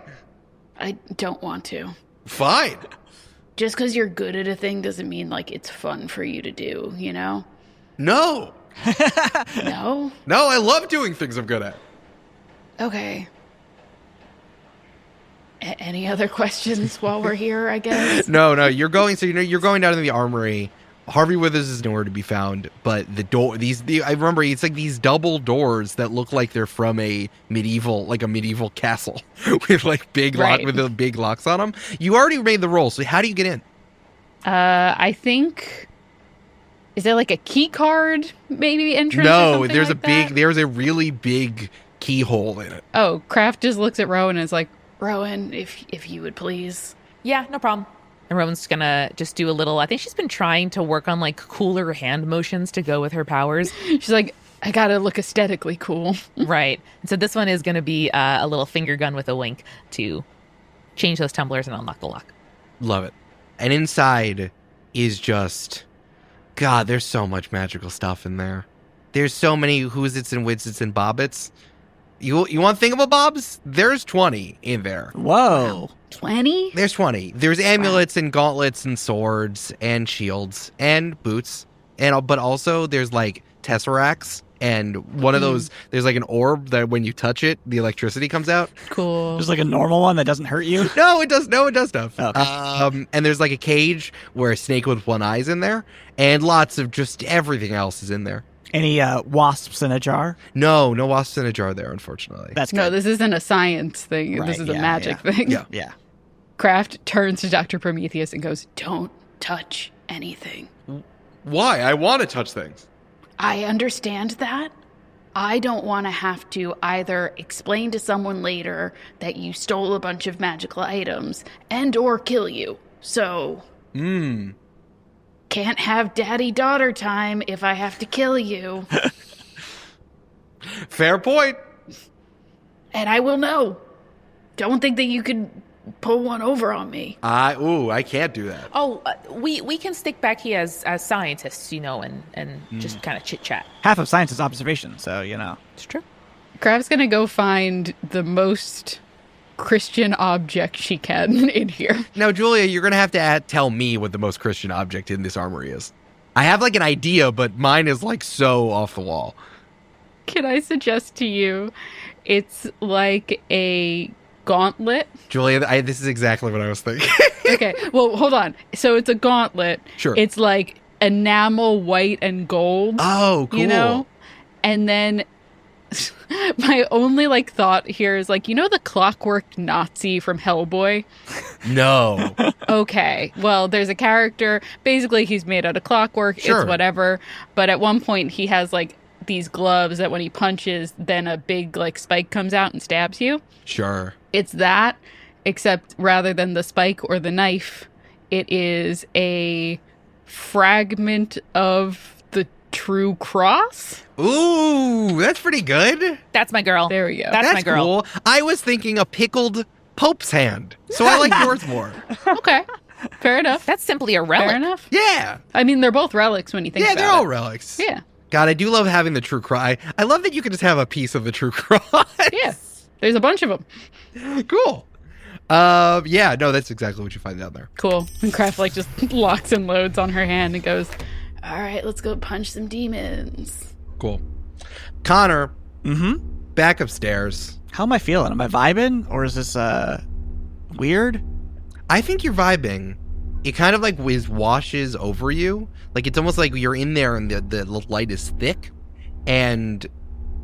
I don't want to. Fine. Just because you're good at a thing doesn't mean, like, it's fun for you to do, you know? No. No? No, I love doing things I'm good at. Okay. Any other questions while we're here, I guess? No, you're going down to the armory. Harvey Withers is nowhere to be found, but the door, I remember it's like these double doors that look like they're from a medieval castle with like big locks on them. You already made the roll, so how do you get in? I think, is there like a key card maybe entrance? or No, something there's like that? there's a really big keyhole in it. Oh, Kraft just looks at Rowan and is like, Rowan, if you would please. Yeah, no problem. And Rowan's gonna just do a little, I think she's been trying to work on, like, cooler hand motions to go with her powers. She's like, I gotta look aesthetically cool. Right. And so this one is gonna be a little finger gun with a wink to change those tumblers and unlock the lock. Love it. And inside is just, God, there's so much magical stuff in there. There's so many who's-its and wits-its and bobbits. You want thingamabobs? There's 20 in there. Whoa. 20? There's 20. There's amulets and gauntlets and swords and shields and boots. But also there's like tesseracts and one of those, there's like an orb that when you touch it, the electricity comes out. Cool. Just like a normal one that doesn't hurt you. No, it does stuff. Okay. And there's like a cage where a snake with one eye's in there, and lots of just everything else is in there. Any wasps in a jar? No wasps in a jar there, unfortunately. That's good. No, this isn't a science thing. Right, This is a yeah, magic yeah. thing. Yeah. Kraft turns to Dr. Prometheus and goes, don't touch anything. Why? I want to touch things. I understand that. I don't want to have to either explain to someone later that you stole a bunch of magical items and or kill you. So, can't have daddy-daughter time if I have to kill you. Fair point. And I will know. Don't think that you could pull one over on me. I can't do that. Oh, we can stick back here as scientists, you know, and just kind of chit-chat. Half of science is observation, so, you know. It's true. Kraft's gonna go find the most Christian object she can in here. Now, Julia, you're going to have to tell me what the most Christian object in this armory is. I have like an idea, but mine is like so off the wall. Can I suggest to you, it's like a gauntlet. Julia, this is exactly what I was thinking. Okay, well, hold on. So it's a gauntlet. Sure. It's like enamel white and gold. Oh, cool. You know? And then my only like thought here is like, you know the clockwork Nazi from Hellboy? No. Okay, well, there's a character, basically he's made out of clockwork, Sure. It's whatever, but at one point he has like these gloves that when he punches, then a big like spike comes out and stabs you. Sure. It's that, except rather than the spike or the knife, it is a fragment of the true cross. Ooh, that's pretty good. That's my girl. There we go. That's my girl. Cool. I was thinking a pickled Pope's hand, so I like yours more. Okay, fair enough. That's simply a relic. Fair enough. Yeah. I mean, they're both relics when you think Yeah, about they're all it. relics. Yeah. God, I do love having the true cross. I love that you can just have a piece of the true cross. Yeah. There's a bunch of them. Cool. Yeah, no, that's exactly what you find down there. Cool. And Kraft like just locks and loads on her hand and goes, all right, let's go punch some demons. Cool. Connor, back upstairs. How am I feeling? Am I vibing, or is this weird? I think you're vibing. It kind of like washes over you. Like it's almost like you're in there and the light is thick. And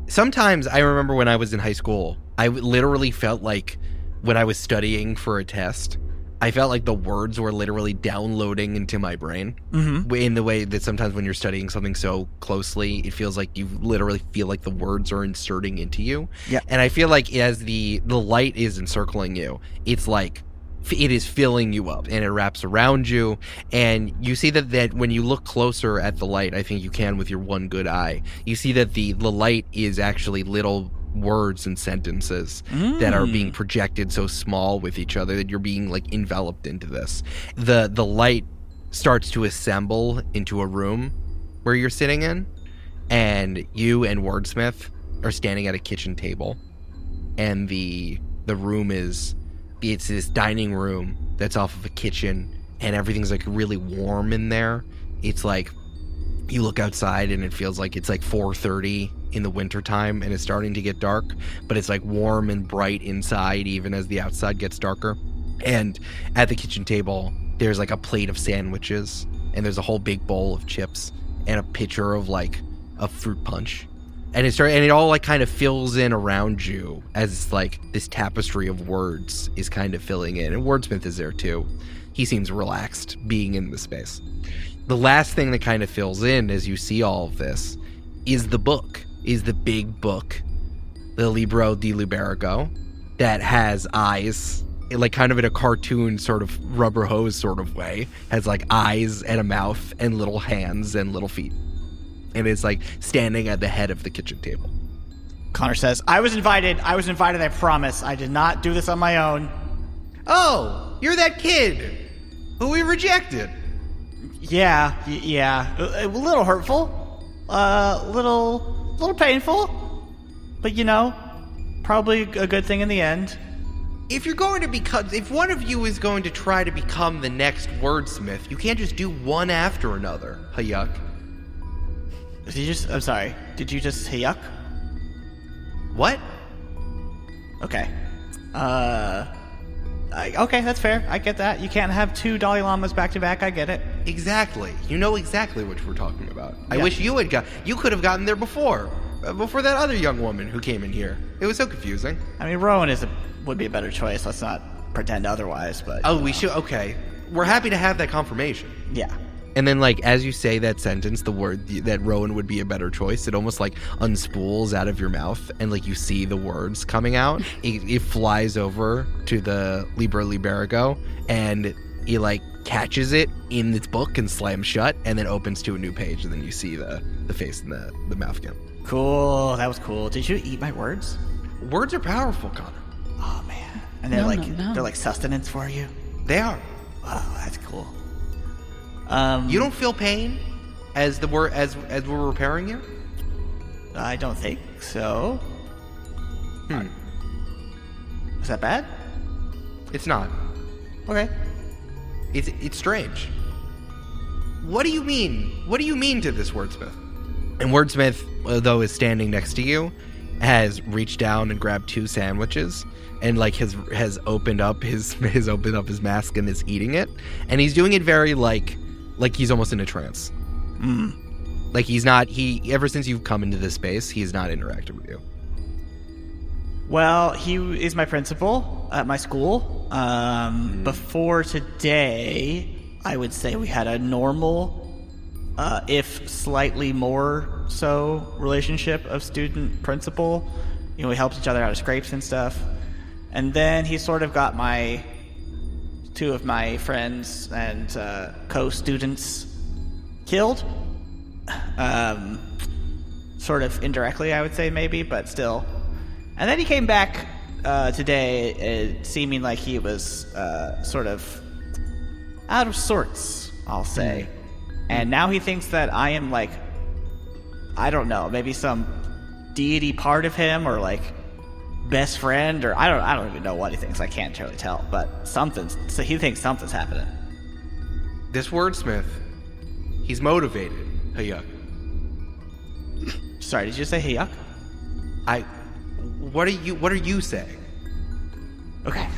sometimes I remember when I was in high school, I literally felt like when I was studying for a test, I felt like the words were literally downloading into my brain in the way that sometimes when you're studying something so closely, it feels like you literally feel like the words are inserting into you. Yeah. And I feel like as the light is encircling you, it's like it is filling you up and it wraps around you. And you see that when you look closer at the light, I think you can with your one good eye, you see that the light is actually little words and sentences that are being projected so small with each other that you're being like enveloped into this. The light starts to assemble into a room where you're sitting in, and you and Wordsmith are standing at a kitchen table, and the room it's this dining room that's off of a kitchen, and everything's like really warm in there. It's like you look outside and it feels like it's like 4:30 in the wintertime and it's starting to get dark, but it's like warm and bright inside even as the outside gets darker. And at the kitchen table, there's like a plate of sandwiches, and there's a whole big bowl of chips and a pitcher of like a fruit punch. And it all like kind of fills in around you as like this tapestry of words is kind of filling in. And Wordsmith is there too. He seems relaxed being in the space. The last thing that kind of fills in as you see all of this is the big book, the Libro di Liberico, that has eyes, like kind of in a cartoon sort of rubber hose sort of way, has like eyes and a mouth and little hands and little feet. And it's like standing at the head of the kitchen table. Connor says, I was invited, I promise. I did not do this on my own. Oh, you're that kid who we rejected. Yeah. A little hurtful. A little painful. But probably a good thing in the end. If one of you is going to try to become the next Wordsmith, you can't just do one after another, Hayuk. I'm sorry. Did you just say yuck? What? Okay. Okay, that's fair. I get that. You can't have two Dalai Lamas back to back. I get it. Exactly. You know exactly what we're talking about. I Yeah. wish you could have gotten there before that other young woman who came in here. It was so confusing. I mean, Rowan would be a better choice. Let's not pretend otherwise, but... Oh, we should... Okay. We're happy to have that confirmation. Yeah. And then, like, as you say that sentence, the word that Rowan would be a better choice, it almost, like, unspools out of your mouth, and, like, you see the words coming out. It flies over to the Libro Liberico, and it, like, catches it in its book and slams shut, and then opens to a new page, and then you see the face and the mouth again. Cool. That was cool. Did you eat my words? Words are powerful, Connor. Oh, man. And they're they're like sustenance for you? They are. Oh, that's cool. You don't feel pain as we're repairing you? I don't think so. Is that bad? It's not. Okay. It's strange. What do you mean? What do you mean to this Wordsmith? And Wordsmith, though, is standing next to you, has reached down and grabbed two sandwiches, and like has opened up his mask and is eating it, and he's doing it very like he's almost in a trance. Like ever since you've come into this space, he's not interacted with you. Well, he is my principal at my school. Before today, I would say we had a normal, if slightly more so, relationship of student-principal. We helped each other out of scrapes and stuff. And then he sort of got two of my friends and co-students killed. Sort of indirectly, I would say, maybe, but still. And then he came back today, seeming like he was sort of out of sorts, I'll say. And now he thinks that I am like, I don't know, maybe some deity part of him, or like best friend, or I don't even know what he thinks. I can't really tell, but so he thinks something's happening. This Wordsmith, he's motivated, Hayuk. Sorry, did you say hey yuck? What are you saying? Okay.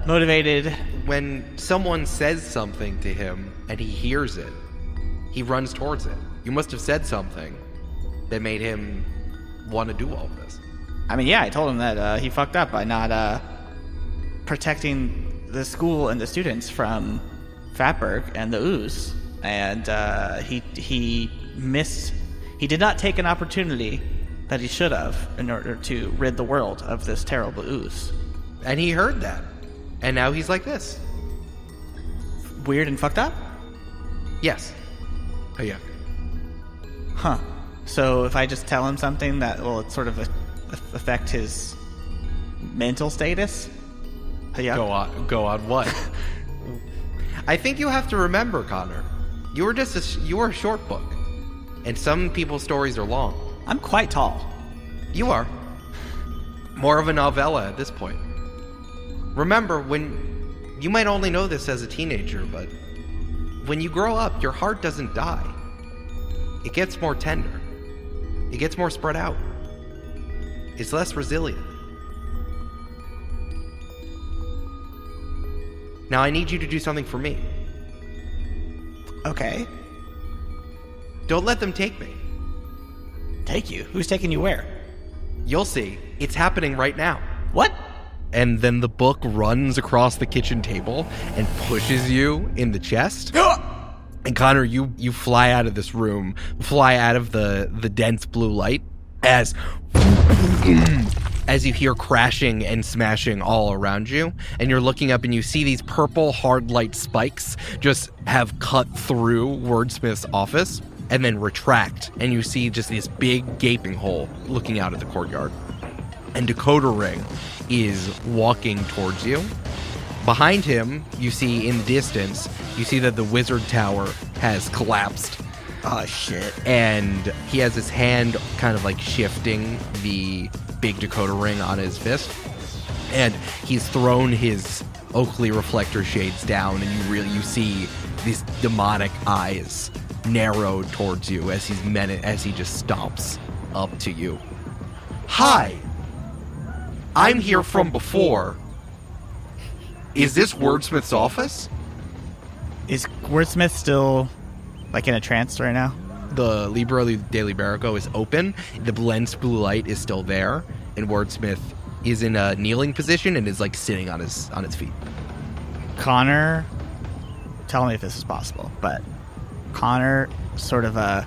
Motivated. When someone says something to him and he hears it, he runs towards it. You must have said something that made him want to do all of this. I mean, yeah, I told him that he fucked up by not protecting the school and the students from Fatberg and the ooze. And he missed. He did not take an opportunity that he should have in order to rid the world of this terrible ooze. And he heard that. And now he's like this. Weird and fucked up? Yes. Oh, yeah. Huh. So if I just tell him something that will sort of affect his mental status? Yeah. Go on what? I think you have to remember, Connor. You were a short book. And some people's stories are long. I'm quite tall. You are. More of a novella at this point. Remember, when you might only know this as a teenager, but when you grow up, your heart doesn't die. It gets more tender. It gets more spread out. It's less resilient. Now I need you to do something for me. Okay. Don't let them take me. Take you? Who's taking you where? You'll see. It's happening right now. What? And then the book runs across the kitchen table and pushes you in the chest. And Connor, you fly out of this room, fly out of the dense blue light as you hear crashing and smashing all around you. And you're looking up and you see these purple hard light spikes just have cut through Wordsmith's office and then retract. And you see just this big gaping hole looking out at the courtyard. And Dakota Ring is walking towards you. Behind him, you see in the distance, you see that the wizard tower has collapsed. Oh, shit. And he has his hand kind of like shifting the big Dakota Ring on his fist. And he's thrown his Oakley reflector shades down, and you see these demonic eyes narrowed towards you as he just stomps up to you. Hi! I'm here from before. Is this Wordsmith's office? Is Wordsmith still, like, in a trance right now? The Libro de Liberico is open. The lensed blue light is still there. And Wordsmith is in a kneeling position and is, like, sitting on his feet. Connor, tell me if this is possible, but Connor sort of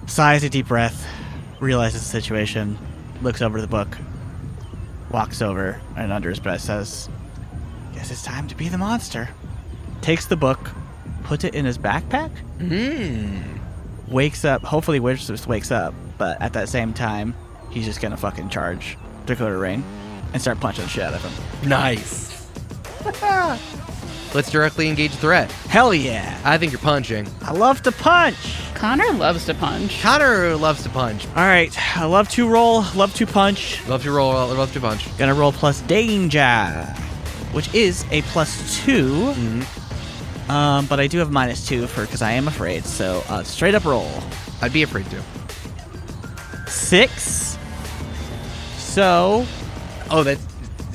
sighs a deep breath, realizes the situation, looks over the book, walks over, and under his breath says, "Guess it's time to be the monster." Takes the book, puts it in his backpack, wakes up, hopefully Wordsmith wakes up, but at that same time, he's just gonna fucking charge Dakota Ring and start punching the shit out of him. Nice. Let's directly engage the threat. Hell yeah. I think you're punching. I love to punch. Connor loves to punch. Connor loves to punch. All right. I love to roll, love to punch. Love to roll, love to punch. Gonna roll plus danger, which is a +2. But I do have -2 because I am afraid. So straight up roll. I'd be afraid to. 6. So. Oh, that's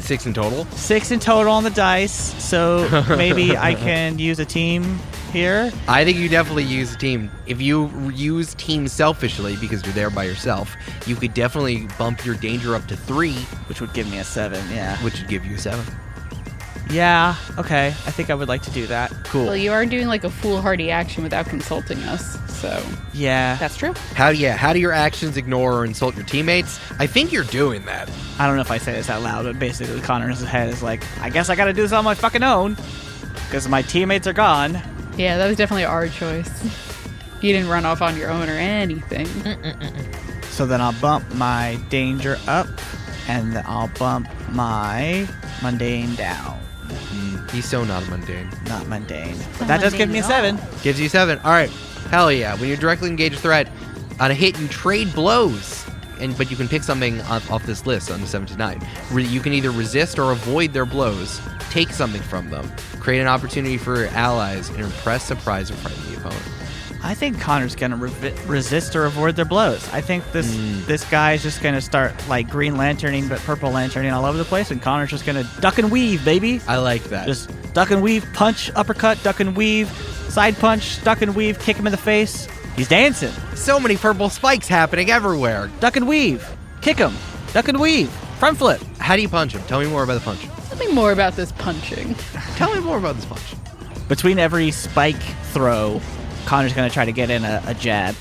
6 in total? 6 in total on the dice. So maybe I can use a team here. I think you definitely use a team. If you use team selfishly because you're there by yourself, you could definitely bump your danger up to 3, which would give me a 7. Yeah. Which would give you a 7. Yeah. Okay. I think I would like to do that. Cool. Well, you are doing like a foolhardy action without consulting us, so yeah, that's true. How do your actions ignore or insult your teammates? I think you're doing that. I don't know if I say this out loud, but basically Connor's head is like, I guess I got to do this on my fucking own because my teammates are gone. Yeah, that was definitely our choice. You didn't run off on your own or anything. So then I'll bump my danger up, and then I'll bump my mundane down. He's so not a mundane. Not mundane. But that does give me a 7. Gives you a 7. All right. Hell yeah. When you directly engage a threat, on a hit, you trade blows. But you can pick something off this list on the 7 to 9. You can either resist or avoid their blows, take something from them, create an opportunity for allies, and impress, surprise, or frighten the opponent. I think Connor's gonna resist or avoid their blows. I think this guy's just gonna start like Green Lanterning but Purple Lanterning all over the place, and Connor's just gonna duck and weave, baby. I like that. Just duck and weave, punch, uppercut, duck and weave, side punch, duck and weave, kick him in the face. He's dancing. So many purple spikes happening everywhere. Duck and weave, kick him, duck and weave, front flip. How do you punch him? Tell me more about the punch. Tell me more about this punching. Tell me more about this punch. Between every spike throw, Connor's going to try to get in a jab.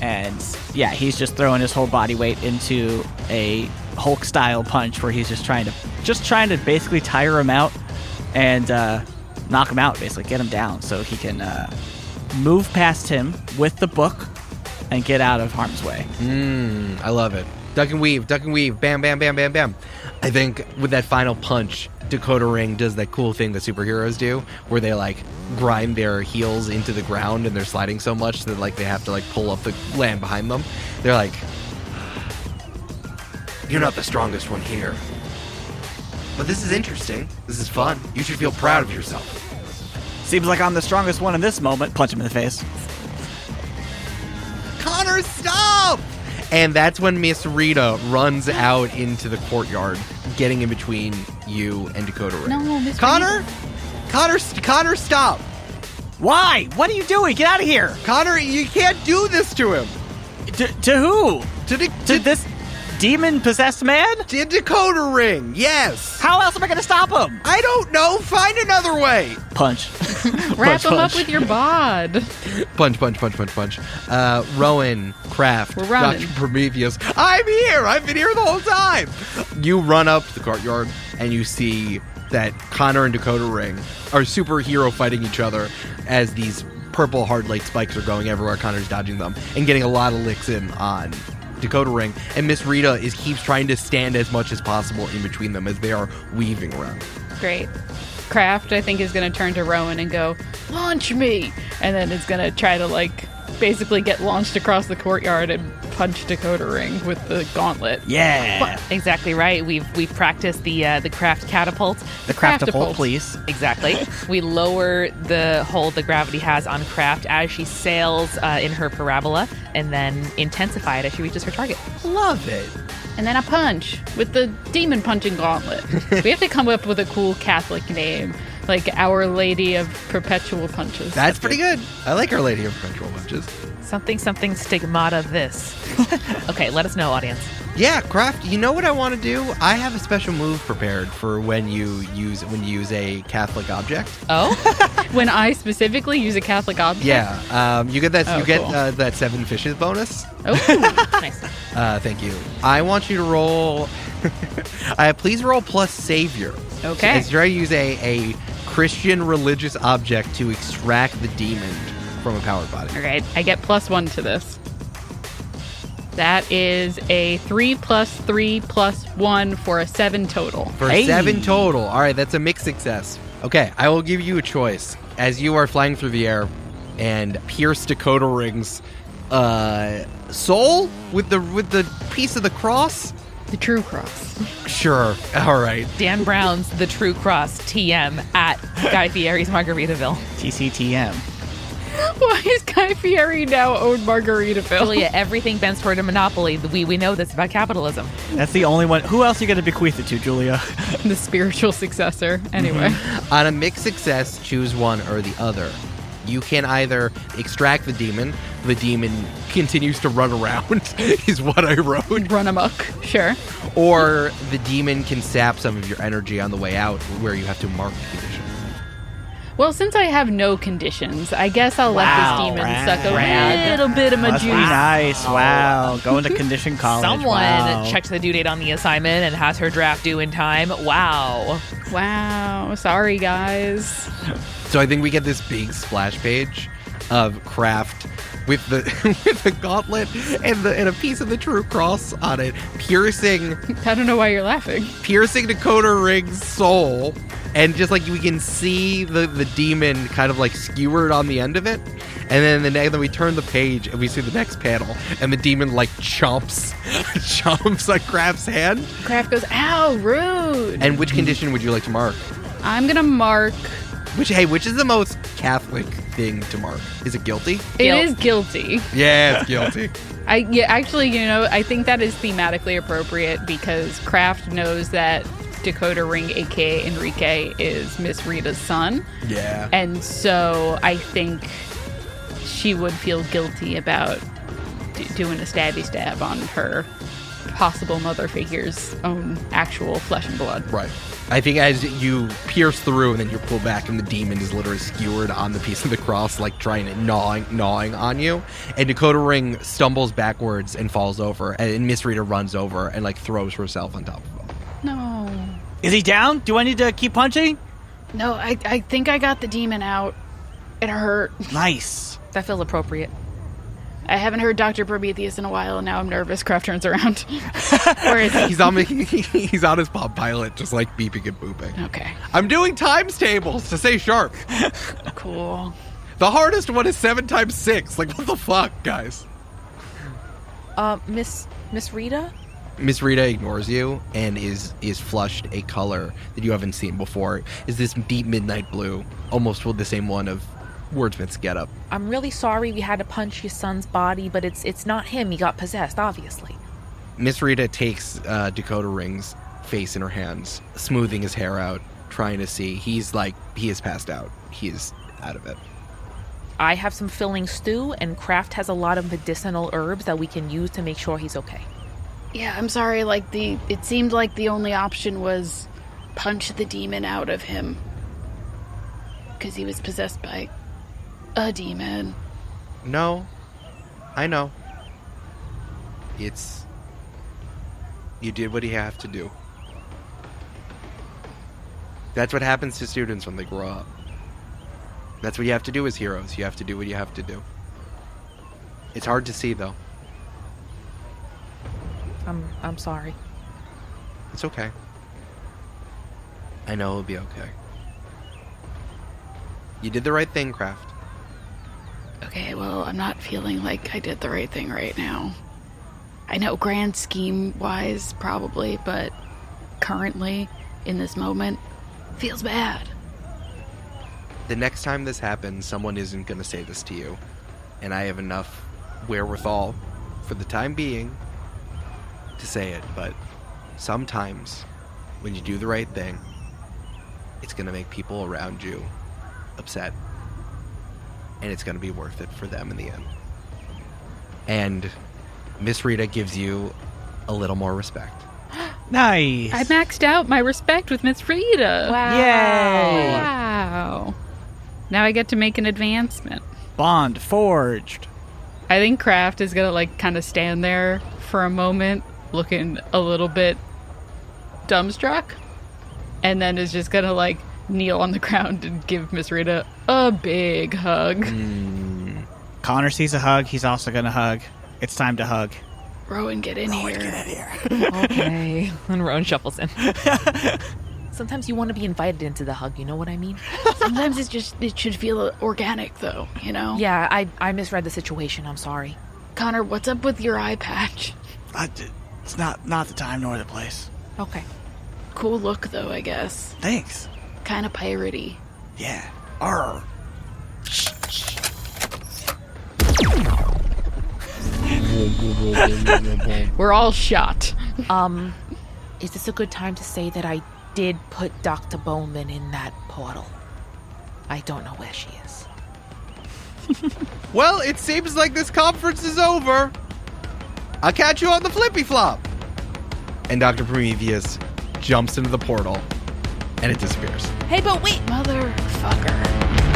And yeah, he's just throwing his whole body weight into a Hulk-style punch where he's just trying to basically tire him out and knock him out, basically get him down so he can move past him with the book and get out of harm's way. I love it. Duck and weave, bam, bam, bam, bam, bam. I think with that final punch, Dakota Ring does that cool thing that superheroes do, where they like grind their heels into the ground and they're sliding so much that like they have to like pull up the land behind them. They're like, You're not the strongest one here. but this is interesting. This is fun. You should feel proud of yourself. Seems like I'm the strongest one in this moment. Punch him in the face. Connor, stop! And that's when Miss Rita runs out into the courtyard, getting in between you and Dakota Ring. No, Miss Connor? Connor, stop! Why? What are you doing? Get out of here! Connor, you can't do this to him! To who? To this demon-possessed man? to Dakota Ring, yes! How else am I going to stop him? I don't know, find another way! Punch. Wrap him up punch. with your bod. Punch. Rowan, Kraft, We're running. Dr. Prometheus. I'm here! I've been here the whole time! You run up to the courtyard, and you see that Connor and Dakota Ring are superhero fighting each other as these purple hard light spikes are going everywhere. Connor's dodging them and getting a lot of licks in on Dakota Ring. And Miss Rita keeps trying to stand as much as possible in between them as they are weaving around. Great. Kraft, I think, is going to turn to Rowan and go, launch me! And then it's going to try to, like, basically get launched across the courtyard and punch Dakota Ring with the gauntlet. Yeah. Exactly right. We've practiced the Kraft catapult. The Craftapult, please. Exactly. We lower the hold the gravity has on Kraft as she sails in her parabola, and then intensify it as she reaches her target. Love it. And then a punch with the demon punching gauntlet. We have to come up with a cool Catholic name, like Our Lady of Perpetual Punches. That's pretty good. I like Our Lady of Perpetual Punches. Something stigmata this. Okay, let us know, audience. Yeah, Kraft, you know what I want to do? I have a special move prepared for when you use a Catholic object. Oh? When I specifically use a Catholic object? Yeah, you get that. Oh, you get cool. that 7 fishes bonus. Oh, Nice. Thank you. I want you to roll. Please roll plus Savior. okay. As try to use a Christian religious object to extract the demon from a powered body. All right, I get +1 to this. That is a 3 + 3 + 1 for a 7 total. For 7 total. All right, that's a mixed success. Okay, I will give you a choice as you are flying through the air and pierce Dakota Ring's soul with the piece of the cross. The true cross. Sure. All right. Dan Brown's The True Cross TM at Guy Fieri's Margaritaville. TCTM. Why is Guy Fieri now owned Margaritaville? Julia, everything bends toward a monopoly. We know this about capitalism. That's the only one. Who else are you going to bequeath it to, Julia? The spiritual successor. Anyway. On a mixed success, choose one or the other. You can either extract the demon continues to run around, is what I wrote. Run amok. Sure. Or the demon can sap some of your energy on the way out, where you have to mark the condition. Well, since I have no conditions, I guess I'll let this demon suck a little bit of my Must be juice. nice. Wow. Going to condition college. Someone Wow. checked the due date on the assignment and has her draft due in time. Wow. Wow. Sorry, guys. So I think we get this big splash page of Kraft with the with the gauntlet and a piece of the true cross on it, piercing I don't know why you're laughing. Dakota Ring's soul, and just like we can see the demon kind of like skewered on the end of it, and then we turn the page and we see the next panel, and the demon like chomps on Kraft's hand. Kraft goes, ow, rude. And which condition would you like to mark? I'm going to mark Which is the most Catholic thing to mark? Is it guilty? It is guilty. Yeah, it's guilty. I think that is thematically appropriate because Kraft knows that Dakota Ring, aka Enrique, is Miss Rita's son. Yeah. And so I think she would feel guilty about doing a stabby stab on her possible mother figure's own actual flesh and blood. Right. I think as you pierce through and then you pull back and the demon is literally skewered on the piece of the cross, like trying to gnawing on you. And Dakota Ring stumbles backwards and falls over. And Miss Rita runs over and like throws herself on top of him. No. Is he down? Do I need to keep punching? No, I think I got the demon out. It hurt. Nice. That feels appropriate. I haven't heard Dr. Prometheus in a while, and now I'm nervous. Kraft turns around. Where is he? He's on his Palm Pilot, just like beeping and booping. Okay. I'm doing times tables to stay sharp. Cool. The hardest one is 7 times 6. Like, what the fuck, guys? Miss Rita? Miss Rita ignores you and is flushed a color that you haven't seen before. Is this deep midnight blue, almost with the same one of Wordsmith's getup. I'm really sorry we had to punch your son's body, but it's not him. He got possessed, obviously. Miss Rita takes Dakota Ring's face in her hands, smoothing his hair out, trying to see. He is passed out. He is out of it. I have some filling stew, and Kraft has a lot of medicinal herbs that we can use to make sure he's okay. Yeah, I'm sorry. It seemed like the only option was punch the demon out of him because he was possessed by a demon. No, I know. You did what you have to do. That's what happens to students when they grow up. That's what you have to do as heroes. You have to do what you have to do. It's hard to see, though. I'm sorry. It's okay. I know it'll be okay. You did the right thing, Kraft. Okay, well, I'm not feeling like I did the right thing right now. I know grand scheme-wise, probably, but currently, in this moment, feels bad. The next time this happens, someone isn't going to say this to you. And I have enough wherewithal, for the time being, to say it. But sometimes, when you do the right thing, it's going to make people around you upset. And it's going to be worth it for them in the end. And Miss Rita gives you a little more respect. Nice. I maxed out my respect with Miss Rita. Wow. Yay. Wow. Now I get to make an advancement. Bond forged. I think Kraft is going to, kind of stand there for a moment, looking a little bit dumbstruck. And then is just going to, kneel on the ground and give Miss Rita a big hug. Connor sees a hug. He's also going to hug. It's time to hug. Rowan, get in here. Okay. And Rowan shuffles in. Sometimes you want to be invited into the hug, you know what I mean? Sometimes it should feel organic, though, you know? Yeah, I misread the situation. I'm sorry. Connor, what's up with your eye patch? It's not the time nor the place. Okay. Cool look, though, I guess. Thanks. Kind of piratey. Yeah. Arr. We're all shot. Is this a good time to say that I did put Dr. Bowman in that portal? I don't know where she is. Well, it seems like this conference is over. I'll catch you on the flippy flop. And Dr. Prometheus jumps into the portal, and it disappears. Hey, but wait! Motherfucker.